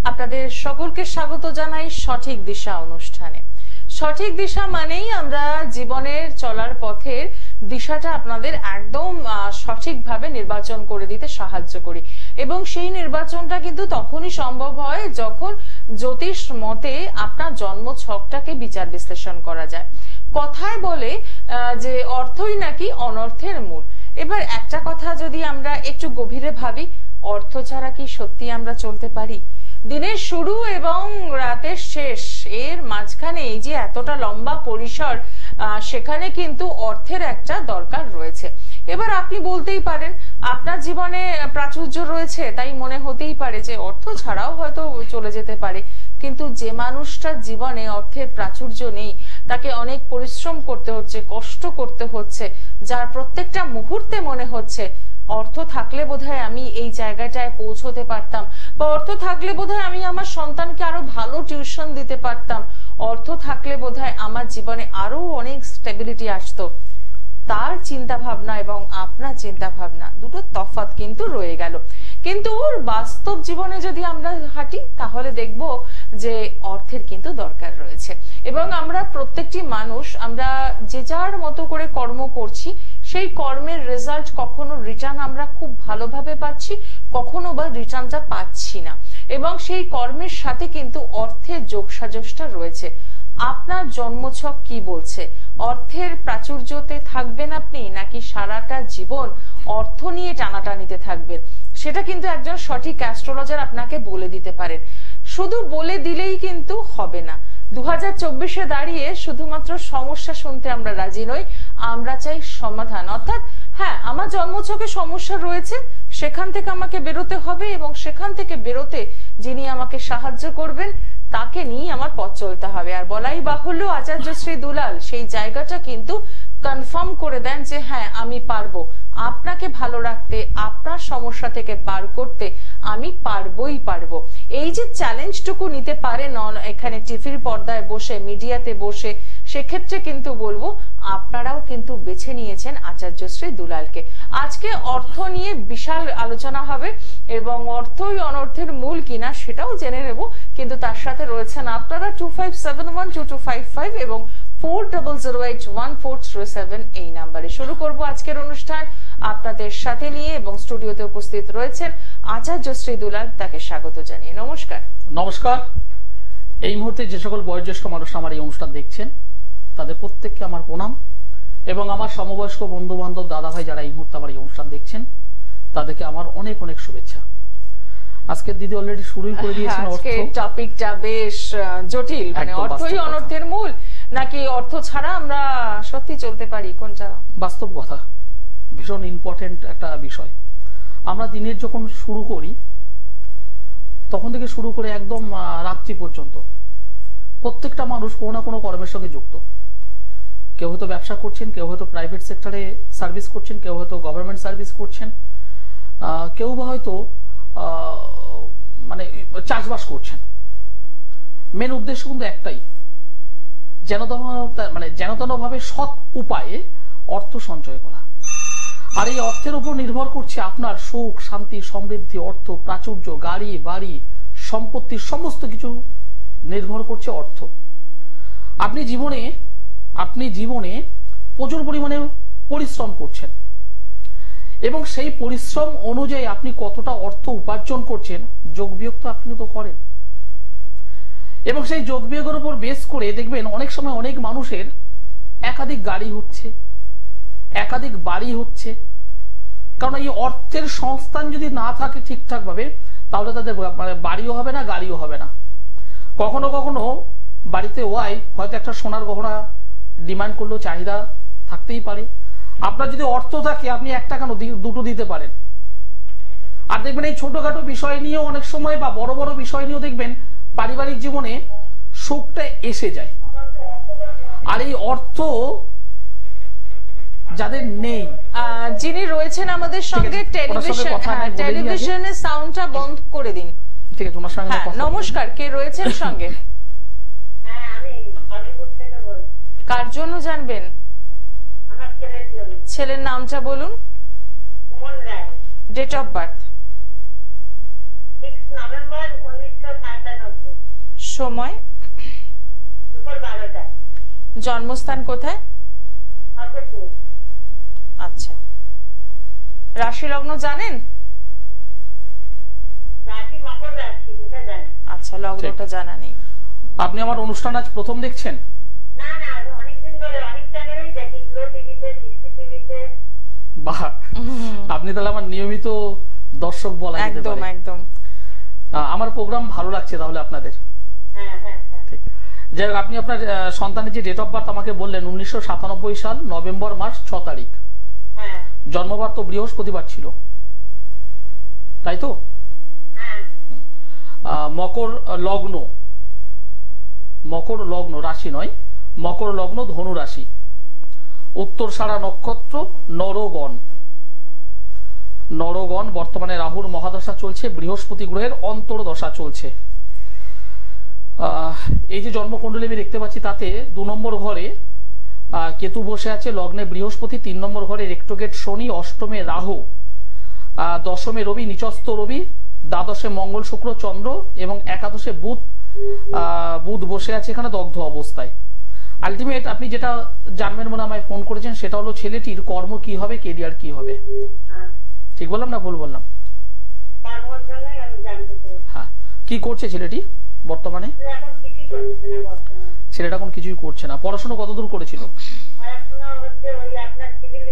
আপনাদের সকলকে স্বাগত জানাই সঠিক দিশা অনুষ্ঠানে। সঠিক দিশা মানেই আমরা জীবনের চলার পথের দিশাটা আপনাদের একদম সঠিকভাবে নির্বাচন করে দিতে সাহায্য করি, এবং সেই নির্বাচনটা কিন্তু তখনই সম্ভব হয় যখন জ্যোতিষ মতে আপনার জন্ম ছকটাকে বিচার বিশ্লেষণ করা যায়। কথায় বলে যে অর্থই নাকি অনর্থের মূল। এবার একটা কথা যদি আমরা একটু গভীরে ভাবি, অর্থ ছাড়া কি সত্যি আমরা চলতে পারি? দিনের শুরু এবং রাতের শেষ এর মাঝখানে এই যে এতটা লম্বা পরিসর, সেখানে কিন্তু অর্থের একটা দরকার রয়েছে। এবার আপনি বলতেই পারেন আপনার জীবনে প্রাচুর্য রয়েছে, তাই মনে হতেই পারে যে অর্থ ছাড়াও হয়তো চলে যেতে পারে। কিন্তু যে মানুষটার জীবনে অর্থের প্রাচুর্য নেই, তাকে অনেক পরিশ্রম করতে হচ্ছে, কষ্ট করতে হচ্ছে, যার প্রত্যেকটা মুহূর্তে মনে হচ্ছে অর্থ থাকলে বোধহয় আমি এই জায়গাটায় পৌঁছতে পারতাম, বা অর্থ থাকলে বোধহয় আমি আমার সন্তানকে আরো ভালো টিউশন দিতে পারতাম, অর্থ থাকলে বোধহয় আমার জীবনে আরো অনেক স্টেবিলিটি আসতো। তার চিন্তা ভাবনা এবং আপনার চিন্তা ভাবনা দুটো তফাৎ কিন্তু রয়ে গেল। কিন্তু বাস্তব জীবনে যদি আমরা হাঁটি তাহলে দেখব যে অর্থের কিন্তু দরকার রয়েছে, এবং আমরা প্রত্যেকটি মানুষ আমরা যে যার মতো করে কর্ম করছি, সেই কর্মের রেজাল্ট কখনো রিটার্ন আমরা খুব ভালোভাবে পাচ্ছি, কখনো বা রিটার্নটা পাচ্ছি না, এবং সেই কর্মের সাথে কিন্তু অর্থের যোগসাজশটা রয়েছে। আপনার জন্মছক কি বলছে? অর্থের প্রাচুর্যতে থাকবেন আপনি, নাকি সারাটা জীবন অর্থ নিয়ে টানাটানিতে থাকবেন? সেটা কিন্তু একজন সঠিক অ্যাস্ট্রোলজার আপনাকে বলে দিতে পারেন। শুধু বলে দিলেই কিন্তু হবে না। 2024-এ দাঁড়িয়ে শুধুমাত্র সমস্যা শুনতে আমরা রাজি নই, আমরা চাই সমাধান। অর্থাৎ হ্যাঁ, আমার জন্মছকে সমস্যা রয়েছে, সেখান থেকে আমাকে বেরোতে হবে, এবং সেখান থেকে বেরোতে যিনি আমাকে সাহায্য করবেন তাকে নিয়ে আমার পথ চলতে হবে। আর বলাই বাহুল্য, আচার্য শ্রী দুলাল সেই জায়গাটা কিন্তু কনফার্ম করে দেন যে হ্যাঁ আমি পারবো, আপনাকে ভালো রাখতে, আপনার সমস্যা থেকে বার করতে আমি পারবোই পারবো। এই যে চ্যালেঞ্জটুকু নিতে পারেন এখানে টিভির পর্দায় বসে, মিডিয়াতে বসে, সেক্ষেত্রে কিন্তু বলবো আপনারাও কিন্তু বেছে নিয়েছেন আচার্য শ্রী দুলালকে। আজকে অর্থ নিয়ে বিশাল আলোচনা হবে, এবং অর্থই অনর্থের মূল কিনা সেটাও জেনে নেব। কিন্তু তার সাথে রয়েছেন আপনারা 25712255 এবং 40081437 এই নাম্বারে। শুরু করব আজকের অনুষ্ঠান আপনাদের সাথে নিয়ে, এবং স্টুডিওতে উপস্থিত রয়েছেন আচার্য শ্রী দুলাল, তাকে স্বাগত জানিয়ে নমস্কার। নমস্কার। এই মুহূর্তে যে সকল বয়োজ্যেষ্ঠ মানুষ আমার এই অনুষ্ঠান দেখছেন তাদের প্রত্যেককে আমার প্রণাম, এবং আমার সমবয়স্ক বন্ধু বান্ধব দাদা ভাই যারা এই মুহূর্তে আমার এই অনুষ্ঠান দেখছেন তাদেরকে আমার অনেক অনেক শুভেচ্ছা। আজকে দিদি অলরেডি শুরুই করে দিয়েছেন। আজকের টপিকটা বেশ জটিল, মানে অর্থই অনর্থের মূল, নাকি অর্থ ছাড়া আমরা সত্যি চলতে পারি, কোনটা? বাস্তব কথা, ভীষণ ইম্পর্টেন্ট একটা বিষয়। আমরা দিনের যখন শুরু করি তখন থেকে শুরু করে একদম রাত্রি পর্যন্ত প্রত্যেকটা মানুষ কোনো না কোনো কর্মের সঙ্গে যুক্ত। কেউ হয়তো ব্যবসা করছেন, কেউ হয়তো প্রাইভেট সেক্টরে সার্ভিস করছেন, কেউ হয়তো গভর্নমেন্ট সার্ভিস করছেন, কেউ বা হয়তো মানে চাষবাস করছেন। মেন উদ্দেশ্য কিন্তু একটাই, যেন ভাবে সৎ উপায়ে অর্থ সঞ্চয় করা। আর এই অর্থের উপর নির্ভর করছে আপনার সুখ, শান্তি, সমৃদ্ধি, অর্থ, প্রাচুর্য, গাড়ি বাড়ি, সম্পত্তির সমস্ত কিছু নির্ভর করছে অর্থ। আপনি জীবনে প্রচুর পরিমাণে পরিশ্রম করছেন, এবং সেই পরিশ্রম অনুযায়ী আপনি কতটা অর্থ উপার্জন করছেন যোগ বিয়োগ তো আপনি তো করেন, এবং সেই যোগ বিয়োগের উপর বেস করে দেখবেন অনেক সময় অনেক মানুষের একাধিক গাড়ি হচ্ছে, একাধিক বাড়ি হচ্ছে। কারণ এই অর্থের সংস্থান যদি না থাকে ঠিকঠাক ভাবে, তাহলে তাদের মানে বাড়িও হবে না, গাড়িও হবে না। কখনো কখনো বাড়িতে ওয়াইফ হয়তো একটা সোনার গহনা ডিমান্ড করলেও চাহিদা থাকতেই পারে। আপনার যদি অর্থ থাকে আপনি একটা কেন দুটো দিতে পারেন। আর দেখবেন এই ছোটখাটো বিষয় নিয়েও অনেক সময়, বা বড় বড় বিষয় নিয়েও দেখবেন পারিবারিক জীবনে সুখটা এসে যায়। আর এই অর্থ যাদের নেই, যিনি রয়েছেন আমাদের সঙ্গে টেলিভিশনের সাউন্ডটা বন্ধ করে দিন। ঠিক আছে, তোমার সঙ্গে নমস্কার, কে রয়েছেন সঙ্গে? কার জন্য জানবেন? ছেলের নামটা বলুন। Date of birth? 6 নভেম্বর 1997। সময়? দুপুর 12টায়। জন্মস্থান কোথায়? খড়গপুর। আচ্ছা, রাশি লগ্ন জানেন? রাশি মকর রাশি, এটা জানি। আচ্ছা, লগ্নটা জানা নেই। আপনি আমার অনুষ্ঠান আজ প্রথম দেখছেন? না না, অনেকদিন ধরে অনেক চ্যানেলেই দেখি, গ্লো টিভিতে, সিক্সটি টিভিতে। বাহ, আপনি তাহলে আমার নিয়মিত দর্শক বলা যেতে একদম পারে। একদম। আমার প্রোগ্রাম ভালো লাগছে তাহলে আপনাদের? হ্যাঁ হ্যাঁ হ্যাঁ। ঠিক। যাই হোক, আপনি আপনার সন্তানের যে ডেট অফ বার্থ আমাকে বললেন 1997 সাল নভেম্বর মাস 6 তারিখ। হ্যাঁ জন্মবার তো বৃহস্পতিবার ছিল, তাই তো? হ্যাঁ। মকর লগ্ন, মকর লগ্ন রাশি নয়, মকর লগ্ন ধনু রাশি, উত্তরসারা নক্ষত্র, নরগণ। নরগণ বর্তমানে রাহুর মহাদশা চলছে, বৃহস্পতি গ্রহের অন্তর্দশা চলছে। এই যে জন্মকুণ্ডলী আমি দেখতে পাচ্ছি তাতে 2 নম্বর ঘরে কেতু বসে আছে, লগ্নে বৃহস্পতি, 3 নম্বর ঘরে রেক্টোগেট শনি, অষ্টমে রাহু, দশমে রবি, নিচস্থ রবি, দ্বাদশে মঙ্গল শুক্র চন্দ্র এবং একাদশে বুধ বসে আছে এখানে দগ্ধ অবস্থায়। আলটিমেট আপনি যেটা জানবেন মনে আমায় ফোন করেছেন সেটা হলো ছেলেটির কর্ম কি হবে, কেরিয়ার কি হবে। ঠিক বললাম না ভুল বললাম? কর্মের জন্যই আমি জানতে চাই। হ্যাঁ, কি করছে ছেলেটি বর্তমানে? এখন কিছুই করছে না বর্তমানে। ছেলেটা এখন কিছুই করছে না। পড়াশোনা কতদূর করেছিল? পড়াশোনা হচ্ছে ওই আপনার সিভিল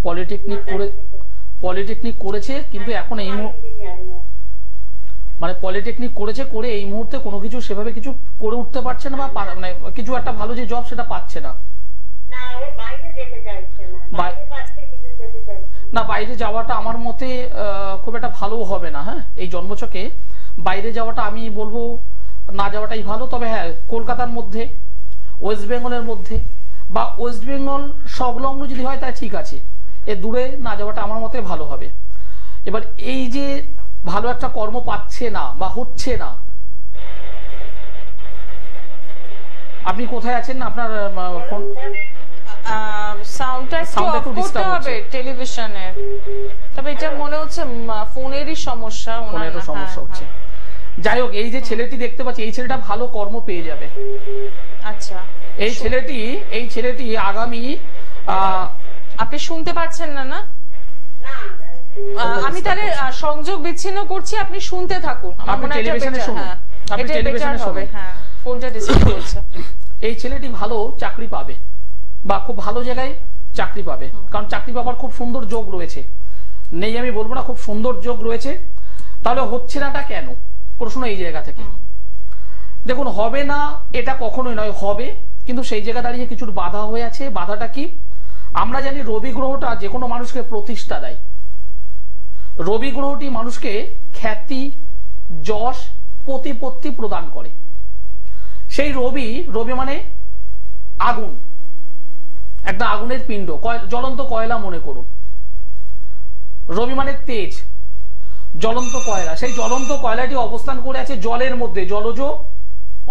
পলিটেকনিক করেছে। পলিটেকনিক করেছে কিন্তু এখন এই মানে পলিটেকনিক করেছে করে এই মুহূর্তে কোনো কিছু সেভাবে কিছু করে উঠতে পারছে না, বা মানে কিছু একটা ভালো যে জব সেটা পাচ্ছে না। না, ও বাইরে যেতে চাইছে না। বাইরে পাচ্ছে কিন্তু যেতে চাইছে না, বাইরে যাওয়াটা আমার মতে খুব একটা ভালো হবে না। হ্যাঁ, এই জন্মছকে বাইরে যাওয়াটা আমি বলবো না যাওয়াটাই ভালো। তবে হ্যাঁ, কলকাতার মধ্যে, ওয়েস্ট বেঙ্গলের মধ্যে বা ওয়েস্ট বেঙ্গল সংলগ্ন যদি হয় তাহলে ঠিক আছে, এর দূরে না যাওয়াটা আমার মতে ভালো হবে। এবার এই যে ভালো একটা কর্ম পাচ্ছে না বা হচ্ছে না, আপনি কোথায় আছেন? আপনার ফোন সাউন্ডটা একটু অফ করতে হবে টেলিভিশনের। তবে এটা মনে হচ্ছে ফোনেরই সমস্যা, ফোনেরও সমস্যা হচ্ছে। যাই হোক, এই যে ছেলেটি দেখতে পাচ্ছি, এই ছেলেটা ভালো কর্ম পেয়ে যাবে। আচ্ছা, এই ছেলেটি আগামী আপনি শুনতে পাচ্ছেন না? না, আমি তাহলে সংযোগ বিচ্ছিন্ন করছি, আপনি শুনতে থাকুন। আমার মনে হয় এটা বেটার হবে। হ্যাঁ, ফোনটা ডিসটার্ব করছে। এই ছেলেটি ভালো চাকরি পাবে বা খুব ভালো জায়গায় চাকরি পাবে, কারণ চাকরি পাবার খুব সুন্দর যোগ রয়েছে। নেই আমি বলবো না, খুব সুন্দর যোগ রয়েছে। তাহলে হচ্ছে নাটা কেন? প্রশ্ন এই জায়গা থেকে। দেখুন, হবে না এটা কখনোই নয়, হবে, কিন্তু সেই জায়গা দাঁড়িয়ে কিছুর বাধা হয়ে আছে। বাধাটা কি? আমরা জানি রবি গ্রহটা যে কোনো মানুষকে প্রতিষ্ঠা দেয়। রবি গ্রহটি মানুষকে খ্যাতি, যশ, প্রতিপত্তি প্রদান করে। সেই রবি মানে আগুন, একটা আগুনের পিণ্ড, জ্বলন্ত কয়লা মনে করুন। রবি মানে তেজ, জ্বলন্ত কয়লা। সেই জ্বলন্ত কয়লাটি অবস্থান করে আছে জলের মধ্যে, জলজ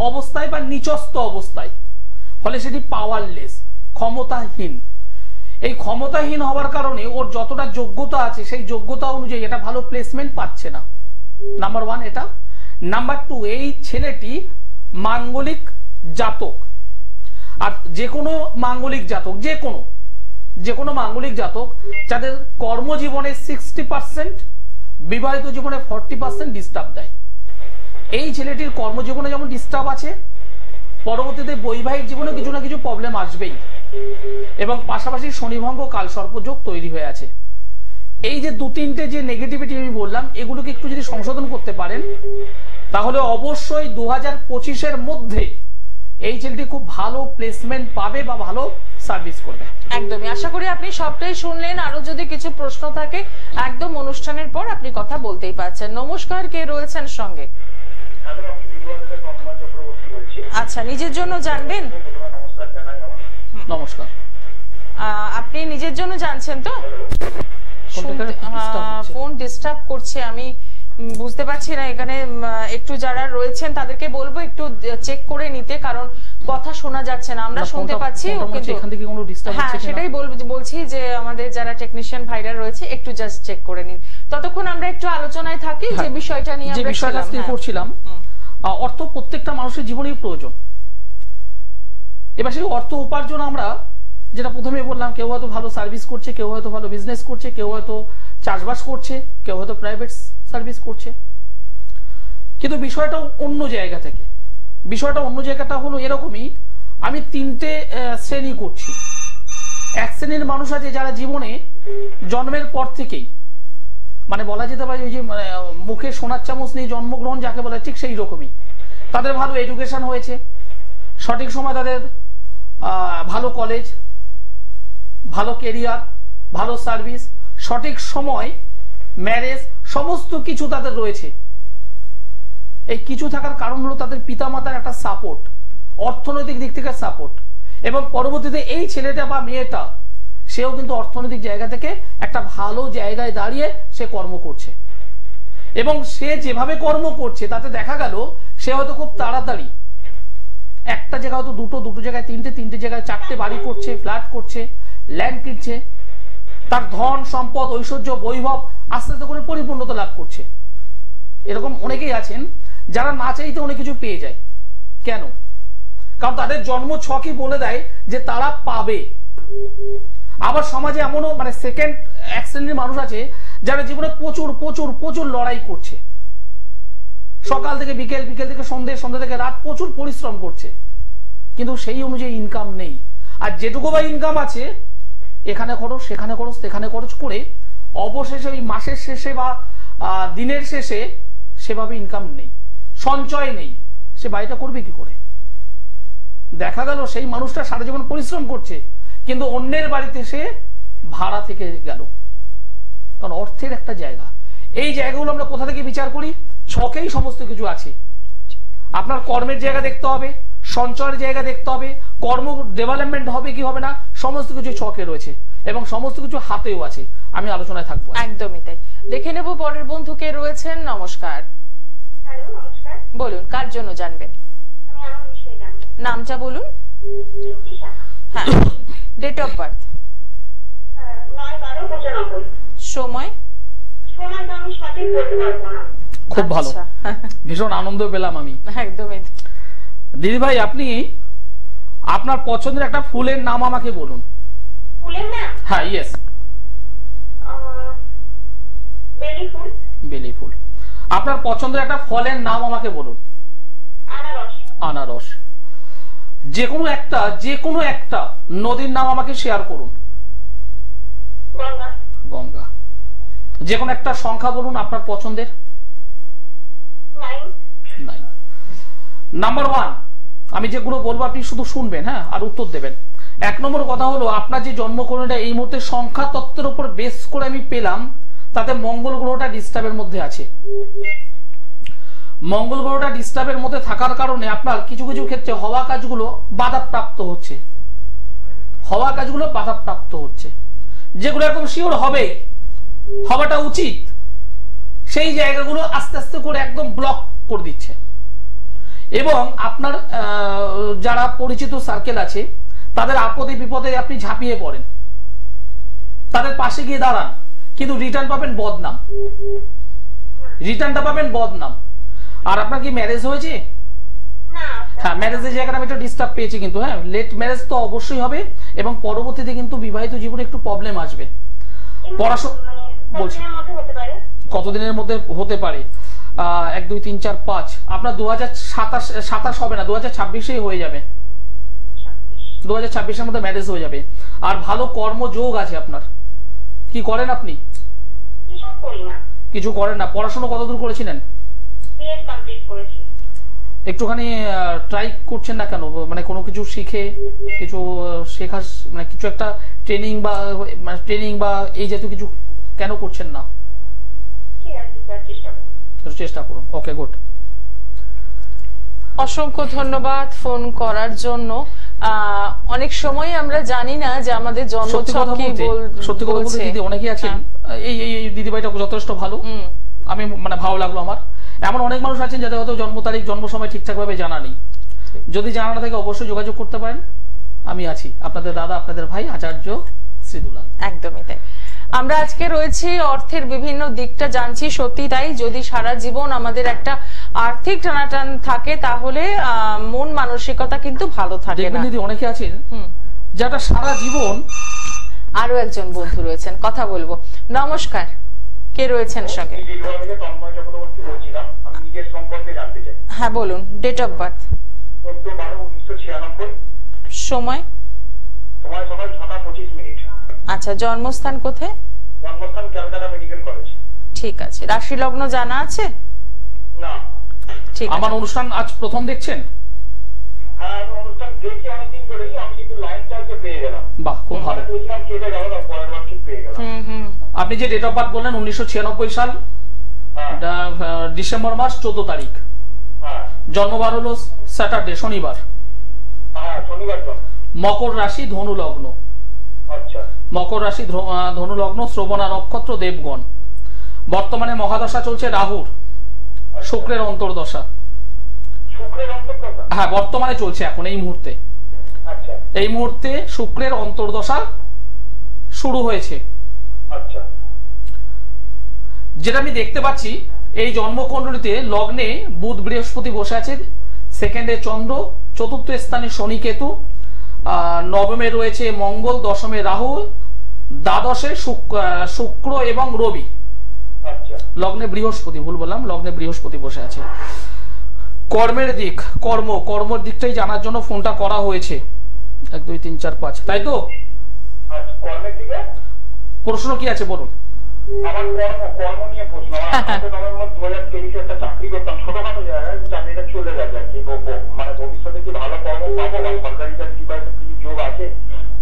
অবস্থায় বা নিচস্থ অবস্থায়। ফলে সেটি পাওয়ারলেস, ক্ষমতাহীন। এই ক্ষমতাহীন হওয়ার কারণে ওর যতটা যোগ্যতা আছে সেই যোগ্যতা অনুযায়ী এটা ভালো প্লেসমেন্ট পাচ্ছে না। নাম্বার 1 এটা। নাম্বার 2, এই ছেলেটি মাঙ্গলিক জাতক। আর যে কোনো মাঙ্গলিক জাতক, যে কোনো মাঙ্গলিক জাতক যাদের কর্মজীবনে 60%, বিবাহিত জীবনে 40% ডিস্টার্ব দেয়। এই ছেলেটির কর্মজীবনে যেমন ডিস্টার্ব আছে, পরবর্তীতে বৈবাহিক জীবনে কিছু না কিছু প্রবলেম আসবেই, এবং পাশাপাশি শনিভঙ্গ কালসর্পযোগ তৈরি হয়ে আছে। এই যে 2-3টে যে নেগেটিভিটি আমি বললাম, এগুলোকে একটু যদি সংশোধন করতে পারেন তাহলে অবশ্যই 2025-এর মধ্যে এই ছেলেটি খুব ভালো প্লেসমেন্ট পাবে বা ভালো সার্ভিস করবে। একদমই আশা করি আপনি সবটাই শুনলেন। আরো যদি কিছু প্রশ্ন থাকে একদম অনুষ্ঠানের পর আপনি কথা বলতেই পারছেন। নমস্কার, কে রয়েছেন সঙ্গে? আচ্ছা, নিজের জন্য জানবেন? নমস্কার। আপনি নিজের জন্য জানছেন তো? ফোন ডিস্টার্ব করছে, আমি বুঝতে পারছি না এখানে একটু যারা রয়েছেন তাদেরকে বলবো একটু চেক করে নিতে, কারণ কথা শোনা যাচ্ছে না, আমরা শুনতে পাচ্ছি কিন্তু এখান থেকে কোনো ডিস্টার্ব হচ্ছে হ্যাঁ সেটাই বলছি যে আমাদের যারা টেকনিশিয়ান ভাইরা রয়েছে একটু জাস্ট চেক করে নিন। ততক্ষণ আমরা একটু আলোচনায় থাকি যে বিষয়টা নিয়ে আমরা করছিলাম। অর্থ প্রত্যেকটা মানুষের জীবনেই প্রয়োজন। এবার সেই অর্থ উপার্জন আমরা যেটা প্রথমে বললাম, কেউ হয়তো ভালো সার্ভিস করছে, কেউ হয়তো ভালো বিজনেস করছে, কেউ হয়তো চাষবাস করছে, কেউ হয়তো প্রাইভেট সার্ভিস করছে, কিন্তু বিষয়টা অন্য জায়গা থেকে। বিষয়টা অন্য জায়গাটা হলো এরকমই, আমি তিনটে শ্রেণী করছি। এক শ্রেণীর মানুষ আছে যারা জীবনে জন্মের পর থেকেই, মানে বলা যেতে পারে ওই যে মুখে সোনার চামচ নিয়ে জন্মগ্রহণ যাকে বলে, ঠিক সেই রকমই। তাদের ভালো এডুকেশন হয়েছে, সঠিক সময় তাদের ভালো কলেজ, ভালো কেরিয়ার, ভালো সার্ভিস, সঠিক সময় ম্যারেজ, সমস্ত কিছু তাদের রয়েছে। এই কিছু থাকার কারণ হলো তাদের পিতামাতার একটা সাপোর্ট, অর্থনৈতিক দিক থেকে সাপোর্ট, এবং পরবর্তীতে এই ছেলেটা বা মেয়েটা সেও কিন্তু অর্থনৈতিক জায়গা থেকে একটা ভালো জায়গায় দাঁড়িয়ে সে কর্ম করছে, এবং সে যেভাবে কর্ম করছে তাতে দেখা গেল সে হয়তো খুব তাড়াতাড়ি একটা জায়গায় হয়তো দুটো জায়গায় তিনটে জায়গায় চারটে বাড়ি করছে, ফ্ল্যাট করছে, ল্যান্ড কিনছে, তার ধন সম্পদ ঐশ্বর্য বৈভব আস্তে আস্তে করে পরিপূর্ণতা লাভ করছে। এরকম অনেকেই আছেন যারা না চাইতে অনেক কিছু পেয়ে যায়। কেন? কারণ তাদের জন্ম ছকই বলে দেয় যে তারা পাবে। আবার সমাজে এমনও মানে সেকেন্ড এক শ্রেণীর মানুষ আছে যারা জীবনে প্রচুর প্রচুর প্রচুর লড়াই করছে, সকাল থেকে বিকেল, বিকেল থেকে সন্ধ্যে, সন্ধ্যা থেকে রাত প্রচুর পরিশ্রম করছে, কিন্তু সেই অনুযায়ী ইনকাম নেই। আর যেটুকু বা ইনকাম আছে এখানে খরচ, সেখানে খরচ, সেখানে খরচ করে অবশেষে ওই মাসের শেষে বা দিনের শেষে সেভাবে ইনকাম নেই, সঞ্চয় নেই, সে বাড়িটা করবে কি করে? দেখা গেল সেই মানুষটা সারা জীবন পরিশ্রম করছে, কিন্তু অন্যের বাড়িতে সে ভাড়া থেকে গেল। কারণ অর্থের একটা জায়গা, এই জায়গাগুলো আমরা কোথা থেকে বিচার করি? ছকেই সমস্ত কিছু আছে। আপনার কর্মের জায়গা দেখতে হবে, সঞ্চয়ের জায়গা দেখতে হবে, কর্ম ডেভেলপমেন্ট হবে কি হবে না, সমস্ত কিছু ছকে রয়েছে এবং সমস্ত কিছু হাতেও আছে। আমি আলোচনায় থাকবো। একদমই তাই। দেখে নেব পরের বন্ধু কে রয়েছেন। নমস্কার। হ্যালো, নমস্কার। বলুন, কার জন্য জানবেন? আমি আমার বিষয়ে জানবো। নামটা বলুন। হ্যাঁ, ডেট অফ বার্থ? 9/12/95। সময়? সময়টা আমি সঠিক বলতে পারবো না। খুব ভালো, ভীষণ আনন্দ পেলাম আমি। একদমই। দিদি ভাই, আপনি আপনার পছন্দের একটা ফুলের নাম আমাকে বলুন। ফুলের নাম? হ্যাঁ, ইয়েস। বেলি ফুল। বেলি ফুল। আপনার পছন্দের একটা ফলের নাম আমাকে বলুন। আনারস। আনারস। যে কোনো একটা নদীর নাম আমাকে শেয়ার করুন। গঙ্গা। গঙ্গা। যে কোনো একটা সংখ্যা বলুন আপনার পছন্দের। 9। নাম্বার 1, আমি যেগুলো বলবো আপনি শুধু শুনবেন, হ্যাঁ, আর উত্তর দেবেন। 1 নম্বর কথা হলো, আপনার যে জন্মকুণ্ডলীটা এই মুহূর্তে সংখ্যা তত্ত্বের উপর বেস করে আমি পেলাম, তাতে মঙ্গল গ্রহটা ডিস্টার্বের মধ্যে আছে। মঙ্গল গ্রহটা ডিস্টার্বের মধ্যে থাকার কারণে আপনার কিছু কিছু ক্ষেত্রে হওয়া কাজগুলো বাধাপ্রাপ্ত হচ্ছে, যেগুলো একদম শিওর হবে, হওয়াটা উচিত, সেই জায়গাগুলো আস্তে আস্তে করে একদম ব্লক করে দিচ্ছে। এবং আপনার যারা পরিচিত সার্কেল আছে তাদের আপদে বিপদে আপনি ঝাঁপিয়ে পড়েন, তাদের পাশে গিয়ে দাঁড়ান, কিন্তু রিটার্ন পাবেন বদনাম, আর আপনার কি ম্যারেজ হয়েছে? হ্যাঁ, ম্যারেজের জায়গাটা আমি একটু ডিস্টার্ব পেয়েছি, কিন্তু হ্যাঁ, লেট ম্যারেজ তো অবশ্যই হবে এবং পরবর্তীতে কিন্তু বিবাহিত জীবনে একটু প্রবলেম আসবে। পড়াশোনা বলছি কতদিনের মধ্যে হতে পারে? 1 2 3 4 5। আপনার 2027 হবে না, 2026-এই হয়ে যাবে। 2026-এর মধ্যে ম্যারেজ হয়ে যাবে। আর ভালো কর্মযোগ আছে আপনার। কি করেন আপনি? কিছু করেন না। পড়াশোনা কতদূর করেছিলেন? একটুখানি ট্রাই করছেন না কেন? মানে কোনো কিছু শিখে কিছু শেখা, মানে কিছু একটা ট্রেনিং বা এই জাতীয় কিছু কেন করছেন না? চেষ্টা করুন। ওকে, গুড। অসংখ্য ধন্যবাদ ফোন করার জন্য। অনেক সময় আমরা জানি না যে আমাদের জন্মছক কি বলছে। সত্যি কথা বলতে দিদি, অনেকেই আছেন, এই দিদিভাইটা যথেষ্ট ভালো, আমি মানে ভালো লাগলো আমার। এমন অনেক মানুষ আছেন যাদের হয়তো জন্ম তারিখ জন্ম সময় ঠিকঠাক ভাবে জানা নেই, যদি জানা না থাকে অবশ্যই যোগাযোগ করতে পারেন, আমি আছি আপনাদের দাদা আপনাদের ভাই আচার্য শ্রীদুলাল। একদমই তাই। আমরা আজকে রয়েছি অর্থের বিভিন্ন দিকটা জানছি, সত্যি তাই। যদি সারা জীবন আমাদের একটা আর্থিক টানাটান থাকে তাহলে মন মানসিকতা কিন্তু ভালো থাকে না। দিদি অনেকে আছেন যারা সারা জীবন। আরো একজন বন্ধু রয়েছেন, কথা বলবো। নমস্কার, কে রয়েছেন সঙ্গে? হ্যাঁ বলুন, ডেট অফ বার্থ। সময়? সকাল 6:25। আচ্ছা, জন্মস্থান কোথায়? জন্মস্থান ক্যালকাটা মেডিকেল কলেজ। ঠিক আছে। রাশি লগ্ন জানা আছে? না। ঠিক আছে। আমার অনুষ্ঠান আজ প্রথম দেখছেন? হ্যাঁ, আমি অনুষ্ঠান দেখি অনেকদিন ধরেই, আমি কিন্তু লাইন চার্জে পেয়ে গেলাম। বাহ, খুব ভালো। বুঝলাম কেটে গেল, পরের বার ঠিক পেয়ে গেলাম। আপনি যে ডেট অফ বার্থ বললেন 1996 সাল, ডিসেম্বর মাস 14 তারিখ। হ্যাঁ। জন্মবার হলো স্যাটারডে, শনিবার। হ্যাঁ, শনিবার। মকর রাশি, ধনু লগ্ন। আচ্ছা। মকর রাশি, ধনু লগ্ন, শ্রবণা নক্ষত্র, দেবগণ। বর্তমানে মহাদশা চলছে রাহুর, শুক্রের অন্তর্দশা। শুক্রের অন্তর্দশা? হ্যাঁ, বর্তমানে চলছে এখন এই মুহূর্তে। আচ্ছা। এই মুহূর্তে শুক্রের অন্তর্দশা শুরু হয়েছে। আচ্ছা। যেটা আমি দেখতে পাচ্ছি এই জন্মকুণ্ডলিতে লগ্নে বুধ বৃহস্পতি বসে আছে, সেকেন্ডে চন্দ্র, চতুর্থ স্থানে শনি কেতু, নবমে রয়েছে মঙ্গল, দশমে রাহু, দ্বাদশে শুক্র এবং রবি। আচ্ছা। লগ্নে বৃহস্পতি, ভুল বললাম, লগ্নে বৃহস্পতি বসে আছে। কর্মের দিক, কর্মের দিকটাই জানার জন্য ফোনটা করা হয়েছে। 1 2 3 4 5, তাই তো? আচ্ছা, কর্মের দিকে প্রশ্ন কি আছে বলুন? আমার কর্ম নিয়ে প্রশ্ন। নভেম্বর 2023 একটা চাকরি করতাম ছোটখাটো জায়গায়, চাকরিটা চলে গেছে আর কি। মানে ভবিষ্যতে কি ভালো কর্ম পাবো বা সরকারি চাকরি বা কিছু যোগ আছে,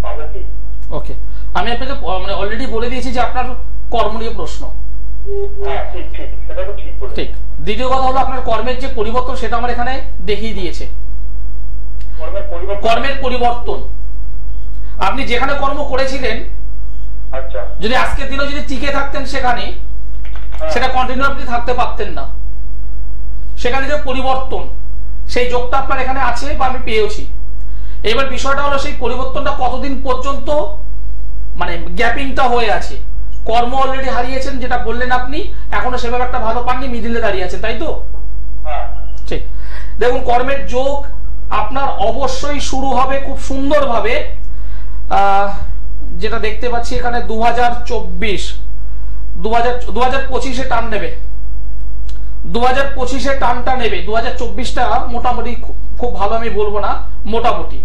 পাবো কি? ওকে, আমি আপনাকে মানে অলরেডি বলে দিয়েছি যে আপনার কর্ম নিয়ে প্রশ্ন। হ্যাঁ, ঠিক ঠিক, সেটা তো ঠিক বলেছেন। ঠিক। দ্বিতীয় কথা হলো আপনার কর্মের যে পরিবর্তন সেটা আমার এখানে দেখিয়ে দিয়েছে। কর্মের পরিবর্তন, আপনি যেখানে কর্ম করেছিলেন, আচ্ছা, যদি আজকের দিনে যদি টিকে থাকতেন সেখানে, সেটা কন্টিনিউ আপনি থাকতে পারতেন না। সেখানে যে পরিবর্তন, সেই যোগটা আপনার এখানে আছে বা আমি পেয়েছি। এবার বিষয়টা হলো সেই পরিবর্তনটা কতদিন পর্যন্ত মানে গ্যাপিংটা হয়ে আছে। কর্ম অলরেডি হারিয়েছেন যেটা বললেন আপনি, এখনো সেভাবে একটা ভালো পাননি, মিডিলে দাঁড়িয়ে আছেন, তাই তো? ঠিক। দেখুন, কর্মের যোগ আপনার অবশ্যই শুরু হবে খুব সুন্দরভাবে। যেটা দেখতে পাচ্ছি এখানে 2025-এ টান নেবে, 2025-এ টানটা নেবে। 2024টা মোটামুটি খুব ভালো আমি বলবো না, মোটামুটি।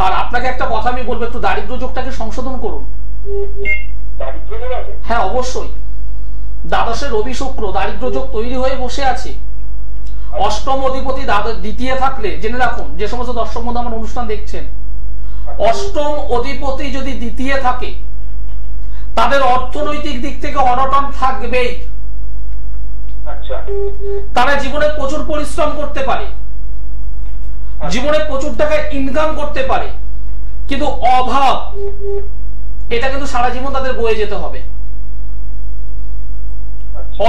আর আপনাকে একটা কথা আমি বলবো, একটু দারিদ্র যোগটাকে সংশোধন করুন। হ্যাঁ, অবশ্যই। দ্বাদশে রবি শুক্র দারিদ্র যোগ তৈরি হয়ে বসে আছে। অষ্টম অধিপতি দ্বিতীয় থাকলে জেনে রাখুন, যে সমস্ত দর্শক বন্ধু আমার অনুষ্ঠান দেখছেন, অষ্টম অধিপতি যদি দ্বিতীয় থাকে তাদের অর্থনৈতিক দিক থেকে অনটন থাকবেই। তারা জীবনে প্রচুর পরিশ্রম করতে পারে, জীবনে প্রচুর টাকা ইনকাম করতে পারে, কিন্তু অভাব এটা কিন্তু সারা জীবন তাদের বয়ে যেতে হবে।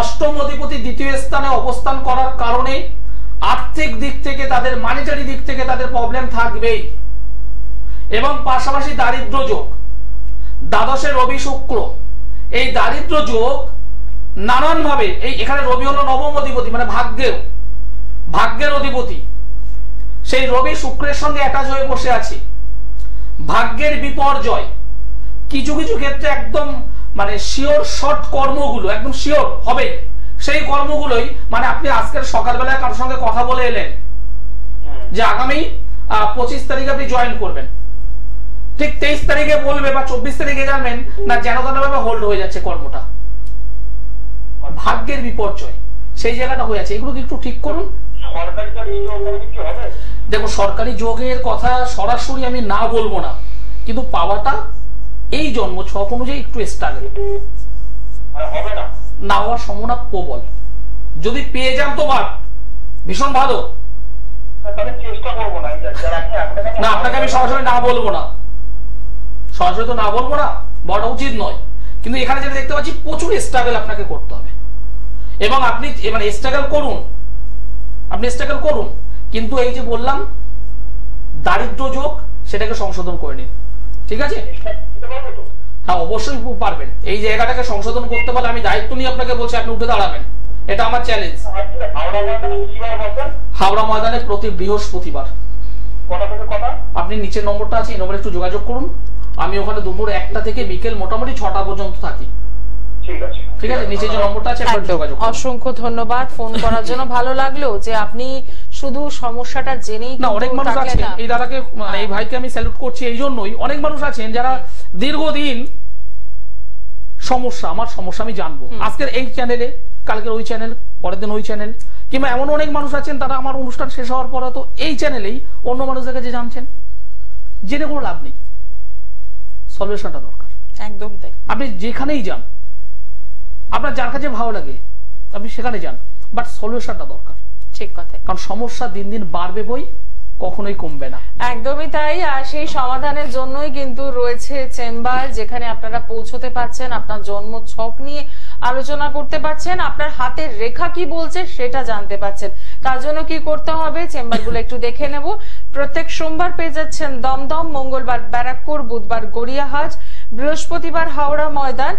অষ্টম অধিপতি দ্বিতীয় স্থানে অবস্থান করার কারণে আর্থিক দিক থেকে তাদের, মানিটারি দিক থেকে তাদের প্রবলেম থাকবেই। এবং পাশাপাশি দারিদ্র যোগ, দ্বাদশে রবি শুক্র, এই দারিদ্র যোগ নানান ভাবে, এই এখানে রবি হলো নবম অধিপতি, মানে ভাগ্যের অধিপতি। সেই রবি শুক্রের সঙ্গে অ্যাটাচ হয়ে বসে আছে। ভাগ্যের বিপর্যয় কিছু কিছু ক্ষেত্রে একদম মানে শিওর শর্ট কর্মগুলো একদম শিওর হবে। সেই কর্মগুলোই মানে আপনি আজকের সকালবেলায় কারোর সঙ্গে কথা বলে এলেন যে আগামী 25 তারিখে আপনি জয়েন করবেন, ঠিক 23 তারিখে বলবে বা 24 তারিখে জানবেন না, যেন তেনভাবে হোল্ড হয়ে যাচ্ছে কর্মটা। ভাগ্যের বিপর্যয় সেই জায়গাটা হয়ে আছে, এগুলো একটু ঠিক করুন। দেখো, সরকারি যোগের কথা সরাসরি আমি না বলবো না, কিন্তু পাওয়াটা এই জন্ম ছক অনুযায়ী একটু স্ট্রাগল, না হওয়ার সম্ভাবনা প্রবল। যদি পেয়ে যান তো বাট ভীষণ ভালো। না, আপনাকে আমি সরাসরি না বলবো না, সরাসরি তো না বলবো না, বলা উচিত নয়। কিন্তু এখানে যেটা দেখতে পাচ্ছি প্রচুর স্ট্রাগল আপনাকে করতে হবে। এবং আপনি মানে স্ট্রাগল করুন, কিন্তু এই যে বললাম দারিদ্র যোগ, সেটাকে সংশোধন করে নিন, ঠিক আছে? হ্যাঁ, অবশ্যই পারবেন। এই জায়গাটাকে সংশোধন করতে পারলে আমি দায়িত্ব নিয়ে আপনাকে বলছি, আপনি উঠে দাঁড়াবেন, এটা আমার চ্যালেঞ্জ। হাওড়া ময়দানে প্রতি বৃহস্পতিবার। আপনি নিচের নম্বরটা আছে, এই নম্বরে একটু যোগাযোগ করুন। আমি ওখানে দুপুর 1টা থেকে বিকেল মোটামুটি 6টা পর্যন্ত থাকি, ঠিক আছে? নিচে যে নম্বরটা আছে একবার যোগাযোগ করুন। অসংখ্য ধন্যবাদ ফোন করার জন্য। ভালো লাগলো যে আপনি শুধু সমস্যাটা জেনেই না, অনেক মানুষ আছে, এই দাদাকে মানে এই ভাইকে আমি স্যালুট করছি এই জন্যই, অনেক মানুষ আছেন যারা দীর্ঘদিন সমস্যা, আমার সমস্যা আমি জানবো, আজকের এই চ্যানেলে, কালকের ওই চ্যানেল, পরের দিন ওই চ্যানেল, কিংবা এমন অনেক মানুষ আছেন তারা আমার অনুষ্ঠান শেষ হওয়ার পরে তো এই চ্যানেলেই অন্য মানুষদের কাছে জানছেন, জেনে কোনো লাভ নেই। সলিউশনটা দরকার, একদম তাই। আপনি যেখানেই যান, আপনার যার কাছে ভালো লাগে আপনি সেখানে যান, বাট সলিউশনটা দরকার, ঠিক কথা। কারণ সমস্যা দিন দিন বাড়বে, বই কখনোই কমবে না। একদমই তাই। আর সেই সমাধানের জন্যই কিন্তু রয়েছে চেম্বার, যেখানে আপনারা পৌঁছতে পারছেন, আপনার জন্ম ছক নিয়ে আলোচনা করতে পারছেন, আপনার হাতের রেখা কি বলছে সেটা জানতে পারছেন। তার জন্য কি করতে হবে, চেম্বারগুলো একটু দেখে নেব। প্রত্যেক সোমবার পেয়ে যাচ্ছেন দমদম, মঙ্গলবার ব্যারাকপুর, বুধবার গড়িয়াহাট, বৃহস্পতিবার হাওড়া ময়দান,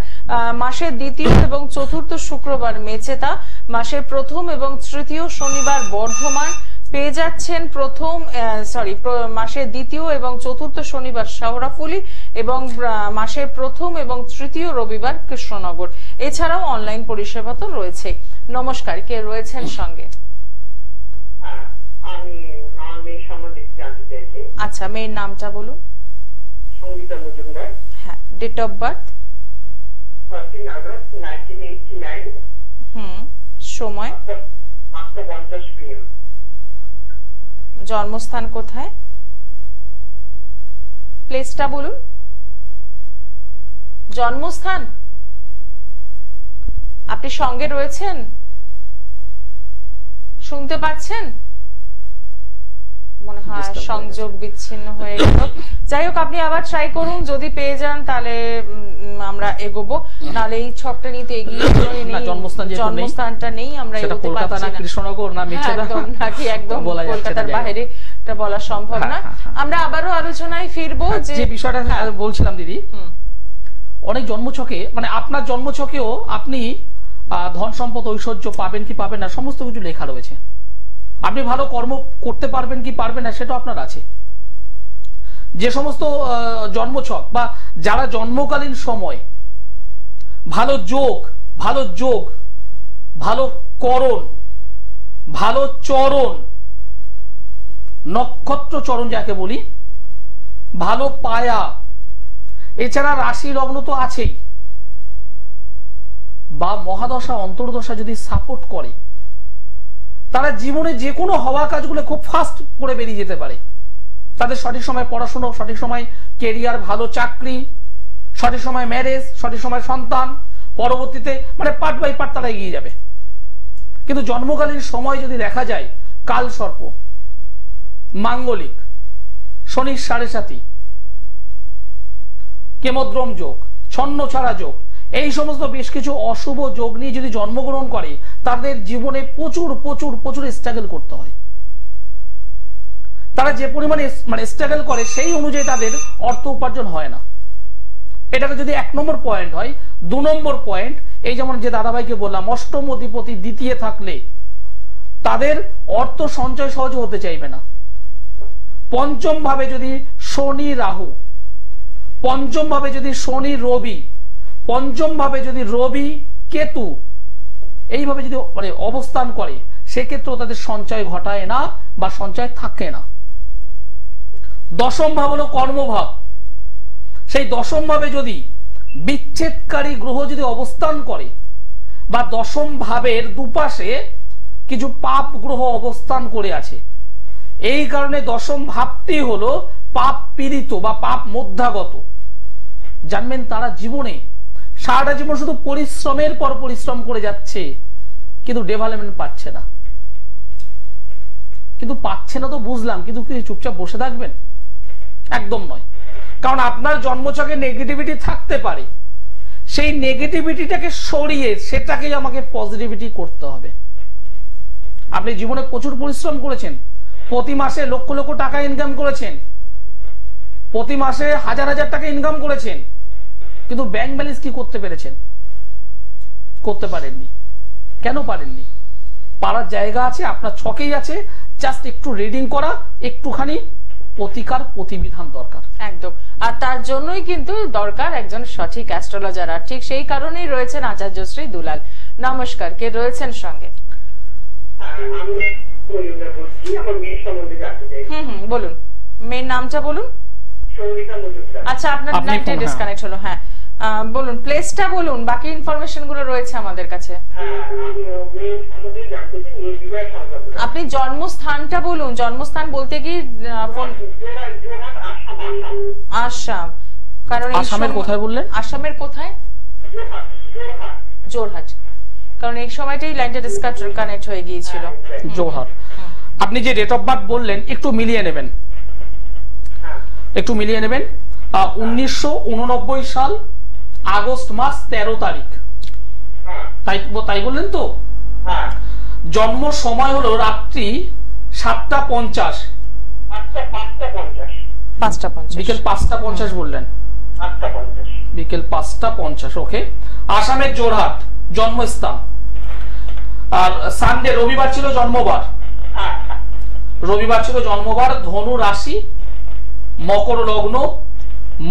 মাসের দ্বিতীয় এবং চতুর্থ শুক্রবার মেচেদা, মাসের প্রথম এবং তৃতীয় শনিবার বর্ধমান, পেয়ে যাচ্ছেন মাসের দ্বিতীয় এবং চতুর্থ শনিবার শেওড়াফুলি, এবং মাসের প্রথম এবং তৃতীয় রবিবার কৃষ্ণনগর। এছাড়াও অনলাইন পরিষেবা তো রয়েছে। নমস্কার, কে রয়েছেন সঙ্গে? আমি আমার মেয়ের সম্বন্ধে জানতে চাইছি। আচ্ছা, মেয়ের নামটা বলুন। সঙ্গীতা মজুমদার। হ্যাঁ, ডেট অফ বার্থ? 13 আগস্ট 1989। সময়? 8:50 PM। জন্মস্থান কোথায়? প্লেসটা বলুন। জন্মস্থান? আপনি সঙ্গে রয়েছেন? শুনতে পাচ্ছেন? মনে হয় সংযোগ বিচ্ছিন্ন হয়ে গেল। যাই হোক, আপনি আবার ট্রাই করুন, যদি পেয়ে যান তাহলে আমরা এগোবো, নাহলে এই ছকটা নিতে এগিয়ে জন্মস্থানটা নেই, আমরা এগোতে পারছি না। কৃষ্ণনগর না মেচেদা নাকি একদম কলকাতার বাইরে, এটা বলা সম্ভব না। আমরা আবারও আলোচনায় ফিরবো। যে বিষয়টা বলছিলাম দিদি, অনেক জন্মছকে, মানে আপনার জন্মছকেও আপনি ধন সম্পদ ঐশ্বর্য পাবেন কি পাবেন না সমস্ত কিছু লেখা রয়েছে। আপনি ভালো কর্ম করতে পারবেন কি পারবেন না সেটা আপনার আছে। যে সমস্ত জন্মছক বা যারা জন্মকালীন সময় ভালো যোগ, ভালো করণ, ভালো চরণ, নক্ষত্র চরণ যাকে বলি, ভালো পায়া, এছাড়া রাশি লগ্ন তো আছেই, বা মহাদশা অন্তর্দশা যদি সাপোর্ট করে, তারা জীবনে যে কোনো হওয়া কাজগুলো খুব ফাস্ট করে বেরিয়ে যেতে পারে। তাদের সঠিক সময় পড়াশোনা, সঠিক সময় কেরিয়ার, ভালো চাকরি, সঠিক সময় ম্যারেজ, সঠিক সময় সন্তান, পরবর্তীতে মানে পার্ট বাই পার্ট তারা এগিয়ে যাবে। কিন্তু জন্মকালীন সময় যদি দেখা যায় কাল সর্প, মাঙ্গলিক, শনির 7.5, কেমদ্রম যোগ, ছন্ন ছাড়া যোগ, এই সমস্ত বেশ কিছু অশুভ যোগ নিয়ে যদি জন্মগ্রহণ করে, তাদের জীবনে প্রচুর প্রচুর প্রচুর স্ট্রাগল করতে হয়। তারা যে পরিমাণে মানে স্ট্রাগল করে সেই অনুযায়ী তাদের অর্থ উপার্জন হয় না। এটাকে যদি 1 নম্বর পয়েন্ট হয়, 2 নম্বর পয়েন্ট, এই যেমন যে দাদাভাইকে বললাম, অষ্টম অধিপতি দ্বিতীয় থাকলে তাদের অর্থ সঞ্চয় সহজে হতে চাইবে না। পঞ্চম ভাবে যদি শনি রাহু, পঞ্চম ভাবে যদি শনি রবি, পঞ্চম ভাবে যদি রবি কেতু এইভাবে যদি মানে অবস্থান করে, সেক্ষেত্রেও তাদের সঞ্চয় ঘটায় না বা সঞ্চয় থাকে না। দশম ভাব হলো কর্মভাব, সেই দশম ভাবে যদি বিচ্ছেদকারী গ্রহ যদি অবস্থান করে, বা দশম ভাবের দুপাশে কিছু পাপ গ্রহ অবস্থান করে আছে, এই কারণে দশম ভাবটি হলো পাপ পীড়িত বা পাপ মধ্যাগত। জানবেন তারা জীবনে সারাটা জীবন শুধু পরিশ্রমের পর পরিশ্রম করে যাচ্ছে, কিন্তু ডেভেলপমেন্ট পাচ্ছে না। কিন্তু পাচ্ছে না তো বুঝলাম, কিন্তু কি চুপচাপ বসে থাকবেন? একদম নয়। কারণ আপনার জন্মছকে নেগেটিভিটি থাকতে পারে, সেই নেগেটিভিটিটাকে সরিয়ে সেটাকেই আমাকে পজিটিভিটি করতে হবে। আপনি জীবনে প্রচুর পরিশ্রম করেছেন, প্রতি মাসে লক্ষ লক্ষ টাকা ইনকাম করেছেন, প্রতি মাসে হাজার হাজার টাকা ইনকাম করেছেন, কিন্তু ব্যাংক ব্যালেন্স কি করতে পেরেছেন? করতে পারেননি। কেন পারেননি? পারার জায়গা আছে, আপনার ছকেই আছে, জাস্ট একটু রিডিং করা, একটুখানি প্রতিকার প্রতিবিধান দরকার। একদম। আর তার জন্যই কিন্তু দরকার একজন সঠিক অ্যাস্ট্রোলজার। আর ঠিক সেই কারণেই রয়েছেন আচার্য শ্রী দুলাল। নমস্কার, কে রয়েছেন সঙ্গে? বলুন, মেয়ের নামটা বলুন। আচ্ছা, আপনার লাইনটা ডিসকানেক্ট হলো। হ্যাঁ, বলুন, প্লেসটা বলুন, বাকি ইনফরমেশন গুলো রয়েছে আমাদের কাছে। আপনি জন্মস্থানটা বলুন। জন্মস্থান বলতে কি ফোন? আসাম। কারণ আসামের কোথায় বললেন? আসামের কোথায়? জোরহাট। কারণ এই সময়টাই লাইনটা ডিসকানেক্ট হয়ে গিয়েছিল। জোরহাট। আপনি যে ডেট অফ বার্থ বললেন একটু মিলিয়ে নেবেন, একটু মিলিয়ে নেবেন। 1989 সাল আগস্ট মাস 13 তারিখ, তাই বললেন তো? জন্ম সময় হলো রাত্রি 7:50, বিকেল 5:50 বললেন। বিকেল 5:50, ওকে। আসামের জোরহাট জন্মস্থান। আর সানডে, রবিবার ছিল জন্মবার, রবিবার ছিল জন্মবার। ধনু রাশি, মকর লগ্ন,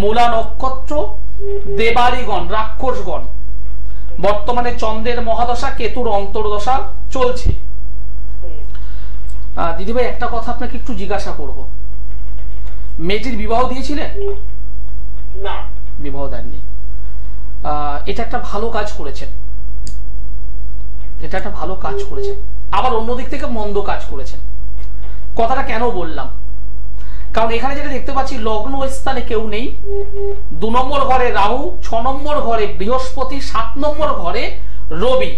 মূলা নক্ষত্র, দেবাড়িগণ, রাক্ষসগণ। বর্তমানে চন্দ্রের মহাদশা, কেতুর অন্তর্দশা চলছে। দিদিভাই, একটা কথা আপনাকে একটু জিজ্ঞাসা করব, মেয়েটির বিবাহ দিয়েছিলেন? না, বিবাহ দেননি। এটা একটা ভালো কাজ করেছেন, এটা একটা ভালো কাজ করেছেন। আবার অন্যদিক থেকে মন্দ কাজ করেছেন। কথাটা কেন বললাম? কারণ এখানে যেটা দেখতে পাচ্ছি, লগ্ন স্থানে কেউ নেই। 2 নম্বর ঘরে রাহু, 6 নম্বর ঘরে বৃহস্পতি, 7 নম্বর ঘরে রবি,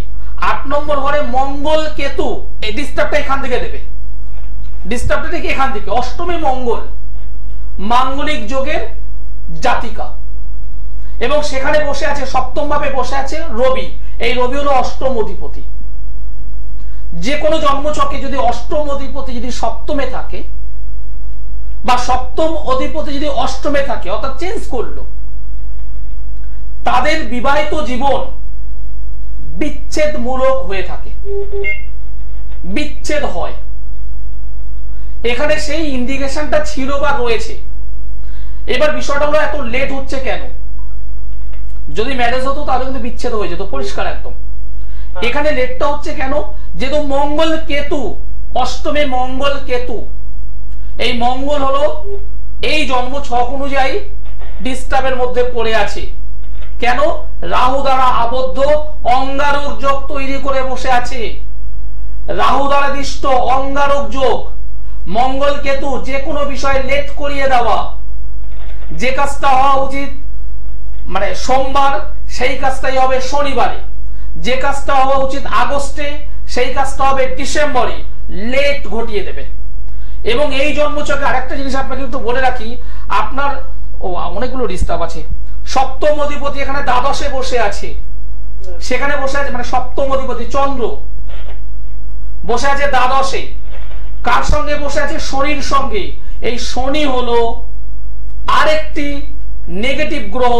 8 নম্বর ঘরে মঙ্গল কেতু। এই ডিস্টার্বটা এখান থেকে দেবে, ডিস্টার্বটা থেকে এখান থেকে। অষ্টমী মঙ্গল, মাঙ্গলিক যোগের জাতিকা, এবং সেখানে বসে আছে, সপ্তম ভাবে বসে আছে রবি। এই রবি হলো অষ্টম অধিপতি। যে কোনো জন্মছকে যদি অষ্টম অধিপতি যদি সপ্তমে থাকে, বা সপ্তম অধিপতি যদি অষ্টমে থাকে, অর্থাৎ চেঞ্জ করলো, তাদের বিবাহিত জীবন বিচ্ছেদমূলক হয়ে থাকে, বিচ্ছেদ হয়। এখানে সেই ইন্ডিকেশনটা ছিল বা রয়েছে। এবার বিষয়টা হলো, এত লেট হচ্ছে কেন? যদি ম্যারেজ হতো তাহলে কিন্তু বিচ্ছেদ হয়ে যেত, পরিষ্কার একদম। এখানে লেটটা হচ্ছে কেন? যেহেতু মঙ্গল কেতু, অষ্টমে মঙ্গল কেতু, এই মঙ্গল হলো এই জন্ম ছক অনুযায়ী ডিস্টার্বের মধ্যে পড়ে আছে। কেন? রাহু দ্বারা আবদ্ধ অঙ্গারক যোগ তৈরি করে বসে আছে। রাহু দ্বারা দৃষ্ট অঙ্গারক যোগ, মঙ্গল কেতু, যে কোনো বিষয়ে লেট করিয়ে দেওয়া। যে কাজটা হওয়া উচিত মানে সোমবার, সেই কাজটাই হবে শনিবারে। যে কাজটা হওয়া উচিত আগস্টে, সেই কাজটা হবে ডিসেম্বরে। লেট ঘটিয়ে দেবে। এবং এই জন্মচক্রে আরেকটা জিনিস আপনাকে একটু বলে রাখি, আপনার অনেকগুলো ডিস্টার্ব আছে। সপ্তম অধিপতি এখানে দ্বাদশে বসে আছে, সেখানে বসে আছে, মানে সপ্তম অধিপতি চন্দ্র বসে আছে দ্বাদশে। কার সঙ্গে বসে আছে? শনির সঙ্গে। এই শনি হলো আরেকটি নেগেটিভ গ্রহ,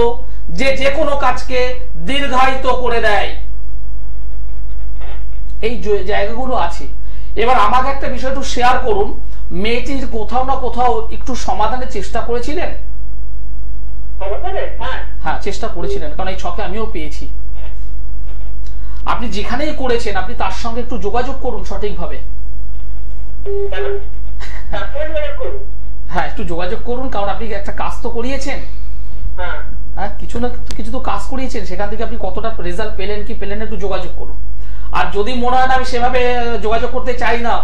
যে কোনো কাজকে দীর্ঘায়িত করে দেয়। এই জায়গাগুলো আছে। এবার আমাকে একটা বিষয় একটু শেয়ার করুন, মেয়েটির কোথাও না কোথাও একটু সমাধানের চেষ্টা করেছিলেন? হ্যাঁ, চেষ্টা করেছিলেন, কারণ এই ছকে আমিও পেয়েছি। আপনি যেখানেই করেছেন, আপনি তার সঙ্গে একটু যোগাযোগ করুন সঠিকভাবে। হ্যাঁ, একটু যোগাযোগ করুন, কারণ আপনি একটা কাজ তো করিয়েছেন। হ্যাঁ, কিছু না কিছু তো কাজ করিয়েছেন, সেখান থেকে আপনি কতটা রেজাল্ট পেলেন কি পেলেন, একটু যোগাযোগ করুন। আর যদি মনে হয় না আমি সেভাবে যোগাযোগ করতে চাই না,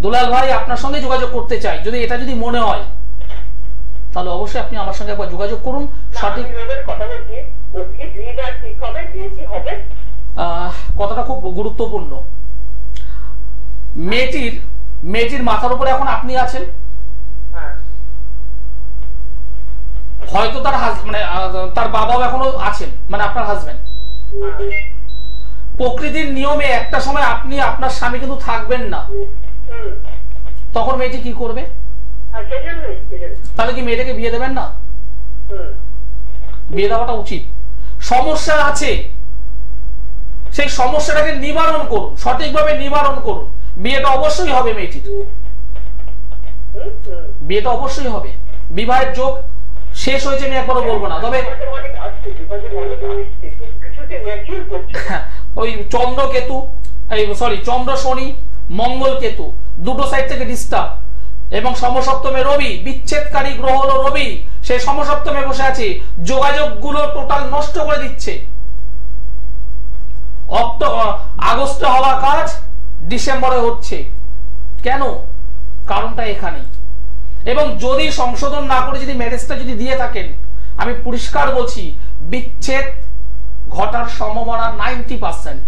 দুলাল ভাই আপনার সঙ্গে যোগাযোগ করতে চাই, যদি এটা যদি মনে হয়, তাহলে অবশ্যই আপনি আমার সঙ্গে একবার যোগাযোগ করুন। সঠিক কথাটা খুব গুরুত্বপূর্ণ। মেয়েটির মাথার উপরে এখন আপনি আছেন, হয়তো তার মানে তার বাবাও এখনো আছেন, মানে আপনার হাজবেন্ড। প্রকৃতির নিয়মে একটা সময় আপনি আপনার স্বামী কিন্তু থাকবেন না, তখন মেয়েটি কি করবে? তাহলে কি মেয়েটাকে বিয়ে দেবেন না? বিয়ে দেওয়াটা উচিত। সমস্যা আছে, সেই সমস্যাটাকে নিবারণ করুন, সঠিকভাবে নিবারণ করুন। বিয়েটা অবশ্যই হবে মেয়েটির, বিয়েটা অবশ্যই হবে। বিবাহের যোগ শেষ হয়েছে আমি একবারও বলবো না, তবে ওই চন্দ্র কেতু, সরি চন্দ্র শনি মঙ্গল কেতু দুটো সাইড থেকে ডিস্টার্ব, এবং সমসপ্তমে রবি, বিচ্ছেদকারী গ্রহ হলো রবি, সেই সমসপ্তমে বসে আছে, যোগাযোগ গুলো টোটাল নষ্ট করে দিচ্ছে। আগস্টে হওয়া কাজ ডিসেম্বরে হচ্ছে, কেন? কারণটা এখানে। এবং যদি সংশোধন না করে যদি ম্যারেজটা যদি দিয়ে থাকেন, আমি পরিষ্কার বলছি বিচ্ছেদ ঘটার সম্ভাবনা 90%।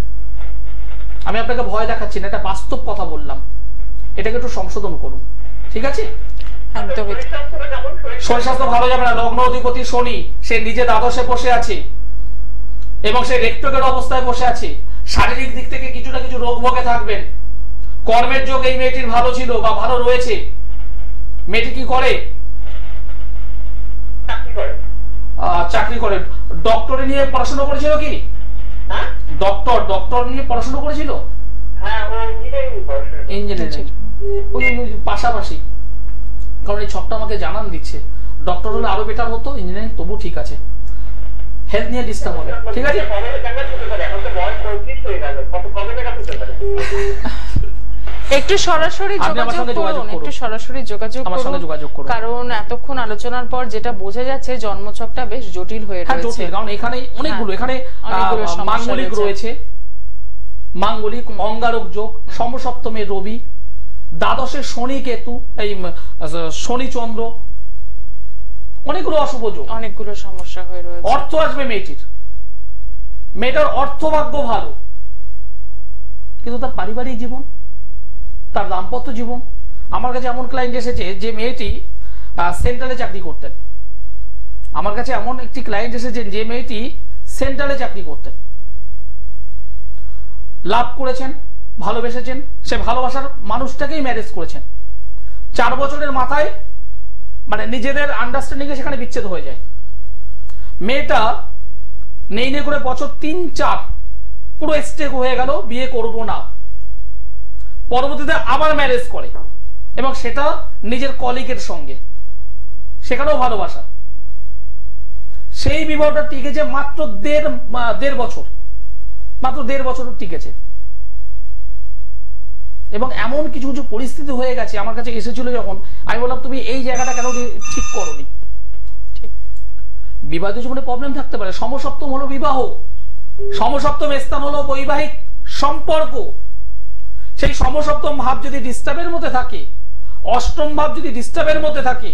আমি আপনাকে ভয় দেখাচ্ছি না, এটা বাস্তব কথা বললাম। এটাকে একটু সংশোধন করুন, ঠিক আছে? শরীর স্বাস্থ্য ভালো যাবে না। লগ্ন অধিপতি শনি, সে নিজে দ্বাদশে বসে আছে এবং সে রেক্টকের অবস্থায় বসে আছে। শারীরিক দিক থেকে কিছু না কিছু রোগ ভোগে থাকবেন। কর্মের যোগ এই মেয়েটির ভালো ছিল বা ভালো রয়েছে। মেয়েটি কি করে? চাকরি করে। ডক্টরি নিয়ে পড়াশোনা করেছিল কি? ডক্টর নিয়ে পড়াশোনা করেছিল? ইঞ্জিনিয়ারিং, ওই পাশাপাশি। কারণ এই ছকটা আমাকে জানান দিচ্ছে ডক্টর হলে আরো বেটার হতো, ইঞ্জিনিয়ারিং তবু ঠিক আছে, হেলথ নিয়ে ডিস্টার্ব হবে, ঠিক আছে? একটু সরাসরি যোগাযোগ করুন, কারণ এতক্ষণ আলোচনার পর যেটা বোঝা যাচ্ছে জন্মছকটা বেশ জটিল হয়ে রয়েছে। কারণ এখানে অনেকগুলো, এখানে মাঙ্গলিক রয়েছে, মাঙ্গলিক অঙ্গারক যোগ, সমসপ্তমে রবি, দ্বাদশে শনি কেতু, এই শনি চন্দ্র, অনেকগুলো অশুভ যোগ, অনেকগুলো সমস্যা হয়ে রয়েছে। অর্থ আসবে মেয়েটার অর্থভাগ্য ভালো, কিন্তু তার পারিবারিক জীবন, তার দাম্পত্য জীবন। আমার কাছে এমন ক্লায়েন্ট এসেছে যে মেয়েটি সেন্ট্রালে চাকরি করতেন। আমার কাছে এমন একটি ক্লায়েন্ট এসেছেন যে মেয়েটি সেন্ট্রালে চাকরি করতেন, লাভ করেছেন, ভালোবেসেছেন, সে ভালোবাসার মানুষটাকেই ম্যারেজ করেছেন। 4 বছরের মাথায় মানে নিজেদের আন্ডারস্ট্যান্ডিং এ সেখানে বিচ্ছেদ হয়ে যায়। মেয়েটা নেই নেই করে বছর 3-4 পুরো স্টেক হয়ে গেল, বিয়ে করব না। পরবর্তীতে আবার ম্যারেজ করে, এবং সেটা নিজের কলিগের সঙ্গে, সেখানেও ভালোবাসা। সেই বিবাহটা টিকেছে মাত্র দেড় বছর, মাত্র 1.5 বছর টিকেছে। এবং এমন কিছু কিছু পরিস্থিতি হয়ে গেছে, আমার কাছে এসেছিল যখন, আমি বললাম তুমি এই জায়গাটা কেন ঠিক করনি। বিবাহিত জীবনে প্রবলেম থাকতে পারে। সমসপ্তম হলো বিবাহ, সমসপ্তম স্থান হলো বৈবাহিক সম্পর্ক। সেই সমসপ্তম ভাব যদি ডিস্টার্বের মধ্যে থাকে, অষ্টম ভাব যদি ডিস্টার্বের মধ্যে থাকে,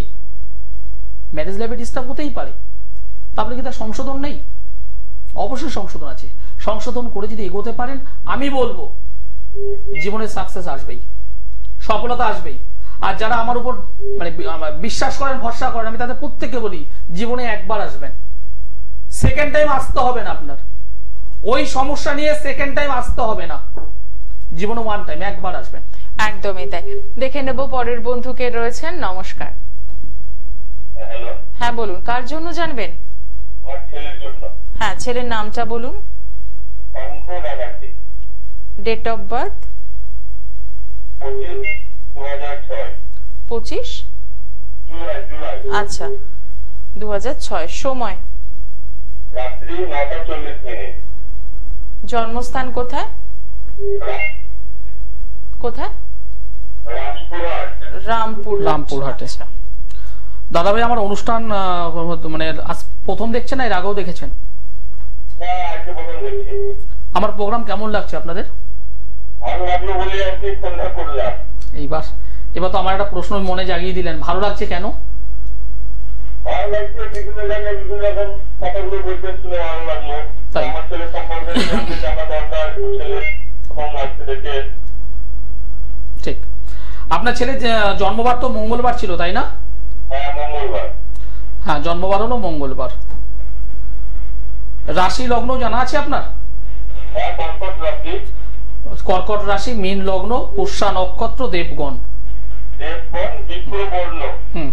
ম্যারেজ লাইফে ডিস্টার্ব হতেই পারে। তারপরে কি তার সংশোধন নেই? অবশ্যই সংশোধন আছে। সংশোধন করে যদি এগোতে পারেন, আমি বলবো জীবনে সাকসেস আসবেই, সফলতা আসবেই। আর যারা আমার উপর মানে বিশ্বাস করেন, ভরসা করেন, আমি তাদের প্রত্যেককে বলি জীবনে একবার আসবেন, সেকেন্ড টাইম আসতে হবে না। আপনার ওই সমস্যা নিয়ে সেকেন্ড টাইম আসতে হবে না, জীবনে ওয়ান টাইম একবার আসবেন। একদমই তাই। দেখে নেব পরের বন্ধু কে রয়েছেন। নমস্কার। হ্যাঁ বলুন, কার জন্য জানবেন? হ্যাঁ, ছেলের নামটা বলুন। Date of birth? 25 জুলাই। আচ্ছা, 2006। সময়? রাত্রি 9:40। জন্মস্থান কোথায়? কোথায়? রামপুরহাটে। দাদা ভাই, আমার অনুষ্ঠান মানে প্রথম দেখছেন না এর আগেও দেখেছেন? আমার প্রোগ্রাম কেমন লাগছে আপনাদের? এবার তো আমার একটা প্রশ্ন মনে জাগিয়ে দিলেন, ভালো লাগছে কেন? ঠিক। আপনার ছেলে জন্মবার তো মঙ্গলবার ছিল, তাই না? হ্যাঁ, জন্মবার হলো মঙ্গলবার। রাশি লগ্ন জানা আছে আপনার? কর্কট রাশি, মীন লগ্ন, পুষ্যা নক্ষত্র, দেবগণ।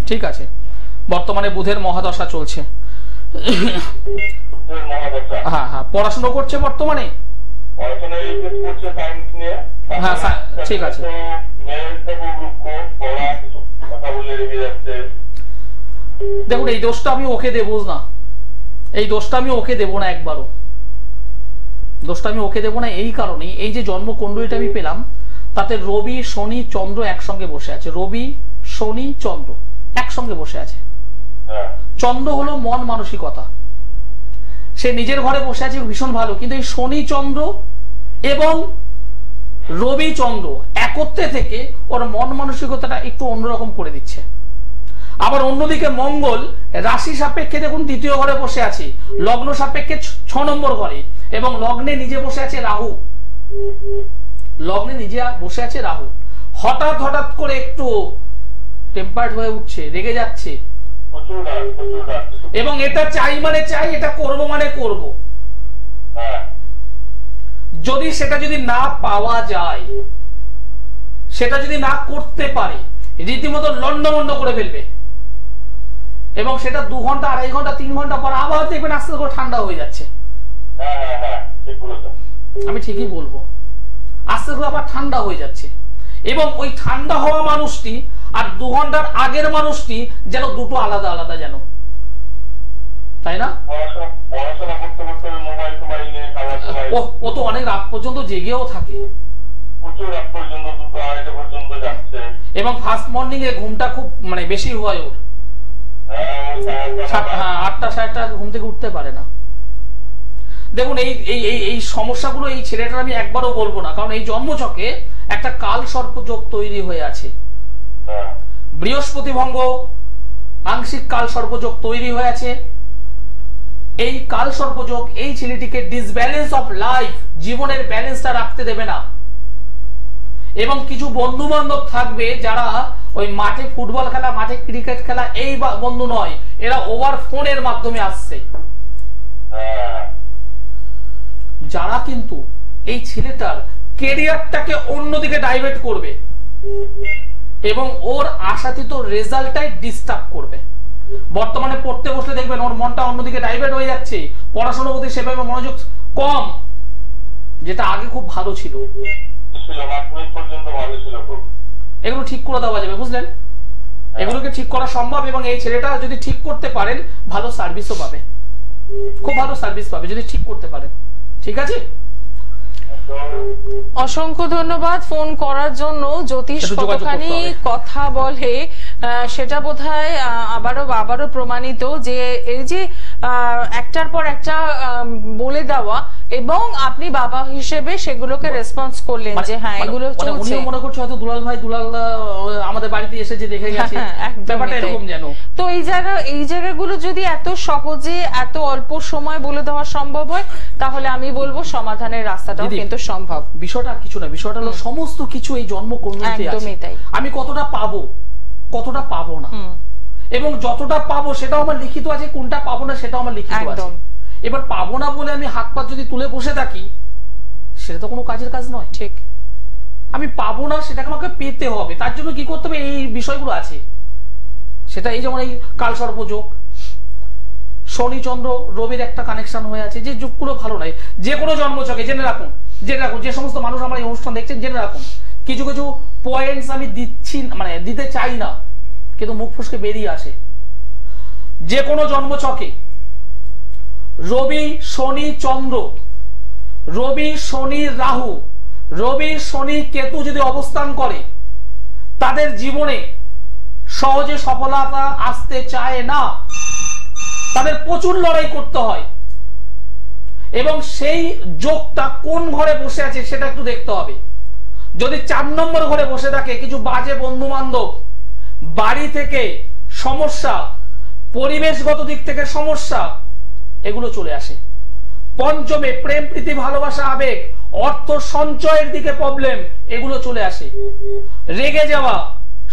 ঠিক আছে। বর্তমানে বুধের মহাদশা চলছে। হ্যাঁ হ্যাঁ, পড়াশোনা করছে বর্তমানে? হ্যাঁ ঠিক আছে। দেখুন, এই দোষটা আমি ওকে দেবো না, এই দোষটা আমি ওকে দেবো না, একবারও দোষটা আমি ওকে দেবো না। এই কারণে, এই যে জন্মকুণ্ডলীটা আমি পেলাম, তাতে রবি শনি চন্দ্র একসঙ্গে বসে আছে। রবি শনি চন্দ্র একসঙ্গে বসে আছে। চন্দ্র হলো মন মানসিকতা, সে নিজের ঘরে বসে আছে, ভীষণ ভালো। কিন্তু এই শনি চন্দ্র এবং রবি চন্দ্র একত্রে থেকে ওর মন মানসিকতাটা একটু অন্যরকম করে দিচ্ছে। আবার অন্যদিকে মঙ্গল রাশি সাপেক্ষে দেখুন দ্বিতীয় ঘরে বসে আছে, লগ্ন সাপেক্ষে 6 নম্বর ঘরে, এবং লগ্নে নিজে বসে আছে রাহু। লগ্নে নিজে বসে আছে রাহু। হঠাৎ হঠাৎ করে একটু টেম্পার্ড হয়ে উঠছে, রেগে যাচ্ছে, এবং এটা চাই মানে চাই, এটা করব মানে করব। যদি সেটা যদি না পাওয়া যায়, সেটা যদি না করতে পারে, রীতিমতো লন্ডভন্ড করে ফেলবে, এবং সেটা 2 ঘন্টা 2.5 ঘন্টা 3 ঘন্টা পর আবার দেখবেন আস্তে করে ঠান্ডা হয়ে যাচ্ছে। আমি ঠিকই বলবো, আস্তে করে আবার ঠান্ডা হয়ে যাচ্ছে। এবং ওই ঠান্ডা হওয়া মানুষটি আর 2 ঘন্টার আগের মানুষটি যেন দুটো আলাদা আলাদা, যেন, তাই না? ও তো অনেক রাত পর্যন্ত জেগেও থাকে, এবং ফার্স্ট মর্নিং এ ঘুমটা খুব মানে বেশি হয় ওর। 8টা 7টা ঘুম থেকে উঠতে পারে না। দেখুন, এই সমস্যাগুলো এই ছেলেটার আমি একবারও বলবো না, কারণ এই জন্মছকে একটা কাল সর্প যোগ তৈরি হয়ে আছে। বৃহস্পতি ভঙ্গ, আংশিক কাল সর্প যোগ তৈরি হয়ে আছে। এই কাল সর্প যোগ এই ছেলেটিকে ডিসব্যালেন্স অফ লাইফ, জীবনের ব্যালেন্সটা রাখতে দেবে না। এবং কিছু বন্ধু বান্ধব থাকবে যারা ওই মাঠে ফুটবল খেলা, মাঠে ক্রিকেট খেলা, এই বন্ধু নয়, এরা ওভার ফোনের মাধ্যমে আসছে, যারা কিন্তু এই ছেলেটার ক্যারিয়ারটাকে অন্যদিকে ডাইভার্ট করবে এবং ওর আশাতীত রেজাল্টটাই ডিস্টার্ব করবে। বর্তমানে পড়তে বসলে দেখবেন ওর মনটা অন্যদিকে ডাইভার্ট হয়ে যাচ্ছে, পড়াশোনার প্রতি সেভাবে মনোযোগ কম, যেটা আগে খুব ভালো ছিল। এগুলো ঠিক করে দেওয়া যাবে, বুঝলেন? এগুলোকে ঠিক করা সম্ভব, এবং এই ছেলেটা যদি ঠিক করতে পারেন ভালো সার্ভিসও পাবে, খুব ভালো সার্ভিস পাবে যদি ঠিক করতে পারেন। ঠিক আছে, অসংখ্য ধন্যবাদ ফোন করার জন্য। জ্যোতিষ কতখানি কথা বলে সেটা বোধহয় আবারও প্রমাণিত, যে এই যে একটার পর একটা বলে দেওয়া, এবং আপনি বাবা হিসেবে সেগুলোকে রেসপন্স করলেন যে হ্যাঁ এগুলো চলছে। মনে করছে হয়তো দুলাল আমাদের বাড়িতে এসে যে দেখে গেছে, ব্যাপারটা এরকম যেন। তো এই জায়গাগুলো যদি এত সহজে এত অল্প সময় বলে দেওয়া সম্ভব হয়, তাহলে আমি বলবো সমাধানের রাস্তাটাও কিন্তু সম্ভব। বিষয়টা কিছু না, বিষয়টা হলো সমস্ত কিছু এই জন্মকুণ্ডলীতে আছে। আমি কতটা পাবো, কতটা পাবো না, এবং যতটা পাবো সেটাও আমার লিখিত আছে, কোনটা পাবো না সেটাও আমার লিখিত আছে। এবার পাবো না বলে আমি হাত পা যদি তুলে বসে থাকি, সেটা তো কোনো কাজের কাজ নয়। ঠিক, আমি পাবো না, সেটাকে আমাকে পেতে হবে। তার জন্য কি করতে হবে, এই বিষয়গুলো আছে। সেটা এই যেমন এই কাল সর্পযোগ, শনি চন্দ্র রবির একটা কানেকশন হয়ে আছে, যে যোগগুলো ভালো নয়। যে কোনো জন্মছকে জেনে রাখুন, যে সমস্ত মানুষ আমার এই অনুষ্ঠান দেখছেন, জেনে রাখুন কিছু কিছু পয়েন্টস আমি দিচ্ছি, মানে দিতে চাই না, কিন্তু মুখ ফুসকে বেরিয়ে আসে। যে কোনো জন্মছকে রবি শনি চন্দ্র, রবি শনি রাহু, রবি শনি কেতু যদি অবস্থান করে, তাদের জীবনে সহজে সফলতা আসতে চায় না, তাদের প্রচুর লড়াই করতে হয়। এবং সেই যোগটা কোন ঘরে বসে আছে সেটা একটু দেখতে হবে। যদি 4 নম্বর ঘরে বসে থাকে, কিছু বাজে বন্ধু বান্ধব, বাড়ি থেকে সমস্যা, পরিবেশগত দিক থেকে সমস্যা, এগুলো চলে আসে। পঞ্চমে প্রেম প্রীতি ভালোবাসা আবেগ অর্থ সঞ্চয়ের দিকে প্রবলেম, এগুলো চলে আসে। রেগে যাওয়া,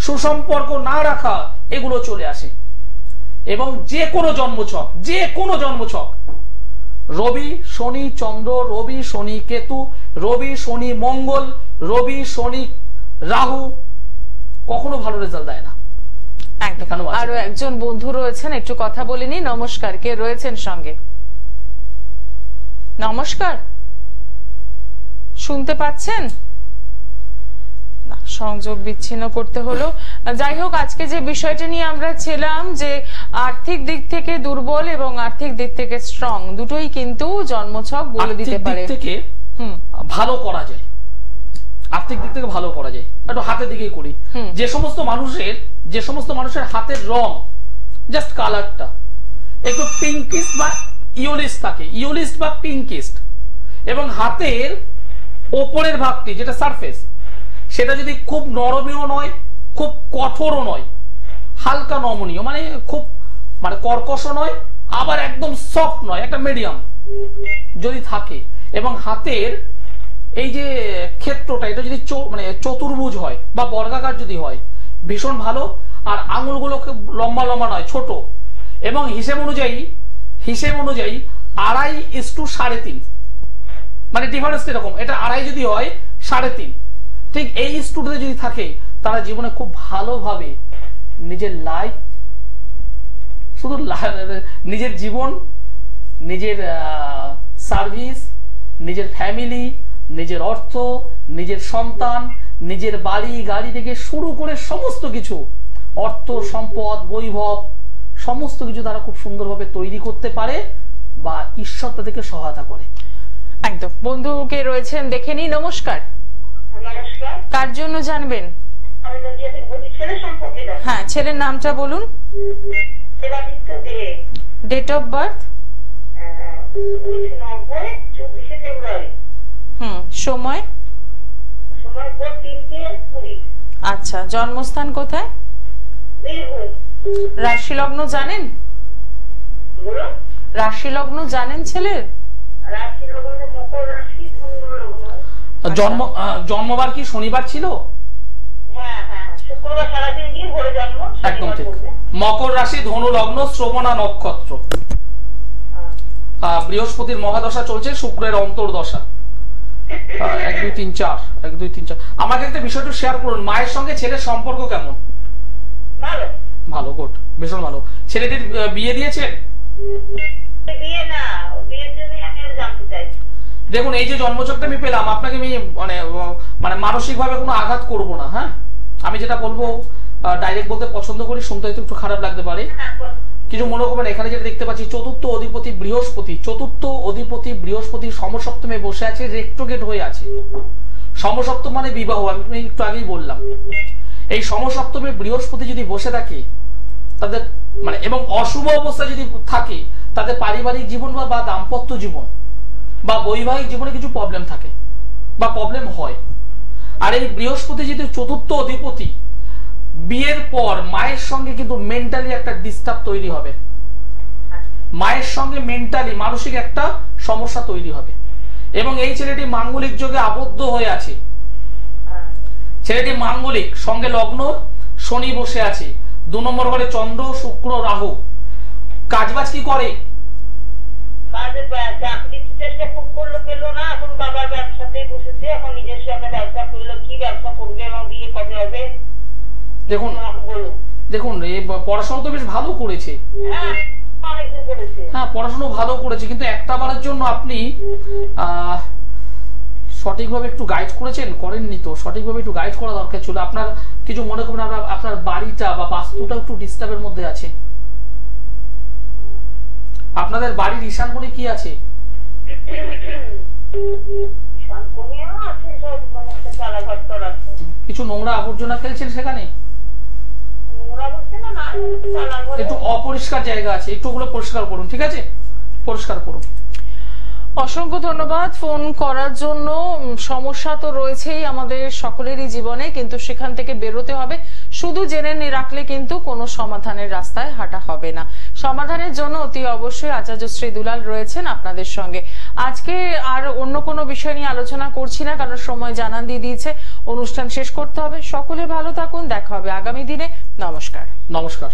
সুসম্পর্ক না রাখা, এগুলো চলে আসে। এবং যে কোনো জন্মছক রবি শনি চন্দ্র, রবি শনি কেতু, রবি শনি মঙ্গল, রবি শনি রাহু কখনো ভালো রেজাল্ট দেয় না। একদম। আরো একজন বন্ধু রয়েছেন, একটু কথা বলিনি। নমস্কার, কে রয়েছেন সঙ্গে? নমস্কার, শুনতে পাচ্ছেন? না, সংযোগ বিচ্ছিন্ন করতে হলো। যাই হোক, আজকে যে বিষয়টা নিয়ে আমরা ছিলাম যে আর্থিক দিক থেকে দুর্বল এবং আর্থিক দিক থেকে স্ট্রং দুটোই কিন্তু জন্মছক বলে দিতে পারে। ভালো করা যায়, আর্থিক দিক থেকে ভালো করা যায়। একটু হাতের দিকেই করি। যে সমস্ত মানুষের হাতের রং জাস্ট কালারটা একটু পিঙ্কিস্ট বা ইয়োলিস্ট থাকে, ইয়োলিস্ট বা পিঙ্কিস্ট, এবং হাতের ওপরের ভাগটি যেটা সারফেস সেটা যদি খুব নরমীয় নয়, খুব কঠোরও নয়, হালকা নমনীয়, মানে খুব মানে কর্কশ নয়, আবার একদম সফট নয়, একটা মিডিয়াম যদি থাকে, এবং হাতের এই যে ক্ষেত্রটা এটা যদি মানে চতুর্ভুজ হয় বা বর্গাকার যদি হয় ভীষণ ভালো। আর আঙুলগুলো লম্বা লম্বা নয়, ছোট, এবং হিসেব অনুযায়ী 2.5:3, মানে ডিফারেন্স এরকম, এটা 2.5 যদি হয় 3.5, ঠিক এই স্টুডেন্ট যদি থাকে তারা জীবনে খুব ভালোভাবে নিজের লাইফ, শুধু নিজের জীবন, নিজের সার্ভিস, নিজের ফ্যামিলি, নিজের অর্থ, নিজের সন্তান, নিজের বাড়ি গাড়ি থেকে শুরু করে সমস্ত কিছু, অর্থ সম্পদ বৈভব সমস্ত কিছু তারা খুব সুন্দরভাবে তৈরি করতে পারে বা ঈশ্বর তাদেরকে সহায়তা করে। একদম। বন্ধুকে রয়েছেন, দেখে নি। নমস্কার, কার জন্য জানবেন? হ্যাঁ, ছেলের নামটা বলুন। Date of birth? সময়? আচ্ছা, জন্মস্থান কোথায়? রাশি লগ্ন জানেন? রাশি লগ্ন জানেন ছেলের? জন্মবার কি শনিবার ছিল? একদম ঠিক। মকর রাশি, ধনু লগ্ন, শ্রবণা নক্ষত্র। বৃহস্পতির মহাদশা চলছে, শুক্রের অন্তর্দশা। 1 2 3 4 আমাকে একটা বিষয়টা শেয়ার করুন। মায়ের সঙ্গে ছেলের সম্পর্ক কেমন? ভালো, গুড, ভীষণ ভালো। ছেলেটির বিয়ে দিয়েছেন? দেখুন, এই যে জন্মছকটা আমি পেলাম, আপনাকে আমি মানে মানসিক ভাবে কোনো আঘাত করব না। হ্যাঁ, আমি যেটা বলবো ডাইরেক্ট বলতে পছন্দ করি, শুনতে হয়তো একটু খারাপ লাগতে পারে, কিছু মনে করবেন। এখানে যেটা দেখতে পাচ্ছি, চতুর্থ অধিপতি বৃহস্পতি সমসপ্তমে বসে আছে, রেট্রোগেট হয়ে আছে। সমসপ্তম মানে বিবাহ, আমি একটু আগেই বললাম। এই সমসপ্তমে বৃহস্পতি যদি বসে থাকে তাদের মানে, এবং অশুভ অবস্থা যদি থাকে, তাদের পারিবারিক জীবন বা দাম্পত্য জীবন বা বৈবাহিক জীবনে কিছু প্রবলেম থাকে বা প্রবলেম হয়। আর এই বৃহস্পতি যদি চতুর্থ অধিপতি, বিয়ের পর মায়ের সঙ্গে কিন্তু মেন্টালি একটা ডিস্টার্ব তৈরি হবে, মায়ের সঙ্গে মেন্টালি মানসিক একটা সমস্যা তৈরি হবে। এবং এই ছেলেটি মাঙ্গলিক যোগে আবদ্ধ হয়ে আছে, ছেলেটি মাঙ্গলিক, সঙ্গে লগ্ন শনি বসে আছে, 2 নম্বর ঘরে চন্দ্র শুক্র রাহু। কাজবাজ কি করে? দেখুন পড়াশোনা তো বেশ ভালো করেছে, হ্যাঁ পড়াশোনা ভালো করেছে, কিন্তু একটা বারের জন্য আপনি সঠিকভাবে একটু গাইড করেননি তো। সঠিকভাবে একটু গাইড করা দরকার ছিল। আপনার কিছু মনে করবেন, আপনার বাড়িটা বা বাস্তুটা একটু ডিস্টার্বের মধ্যে আছে। আপনাদের বাড়ির ঈশান কোণে কি আছে? কিছু নোংরা আবর্জনা ফেলছেন সেখানে? একটু অপরিষ্কার জায়গা আছে, একটু ওগুলো পরিষ্কার করুন, ঠিক আছে? পরিষ্কার করুন। অসংখ্য ধন্যবাদ ফোন করার জন্য। সমস্যা তো রয়েছেই আমাদের সকলেরই জীবনে, কিন্তু সেখান থেকে বেরোতে হবে। শুধু জেনে রাখলে কিন্তু কোনো সমাধানের রাস্তায় হাঁটা হবে না। সমাধানের জন্য অতি অবশ্যই আচার্য শ্রী দুলাল রয়েছেন আপনাদের সঙ্গে। আজকে আর অন্য কোনো বিষয় নিয়ে আলোচনা করছি না, কারণ সময় জানান দিয়ে দিয়েছে, অনুষ্ঠান শেষ করতে হবে। সকলে ভালো থাকুন, দেখা হবে আগামী দিনে। নমস্কার। নমস্কার।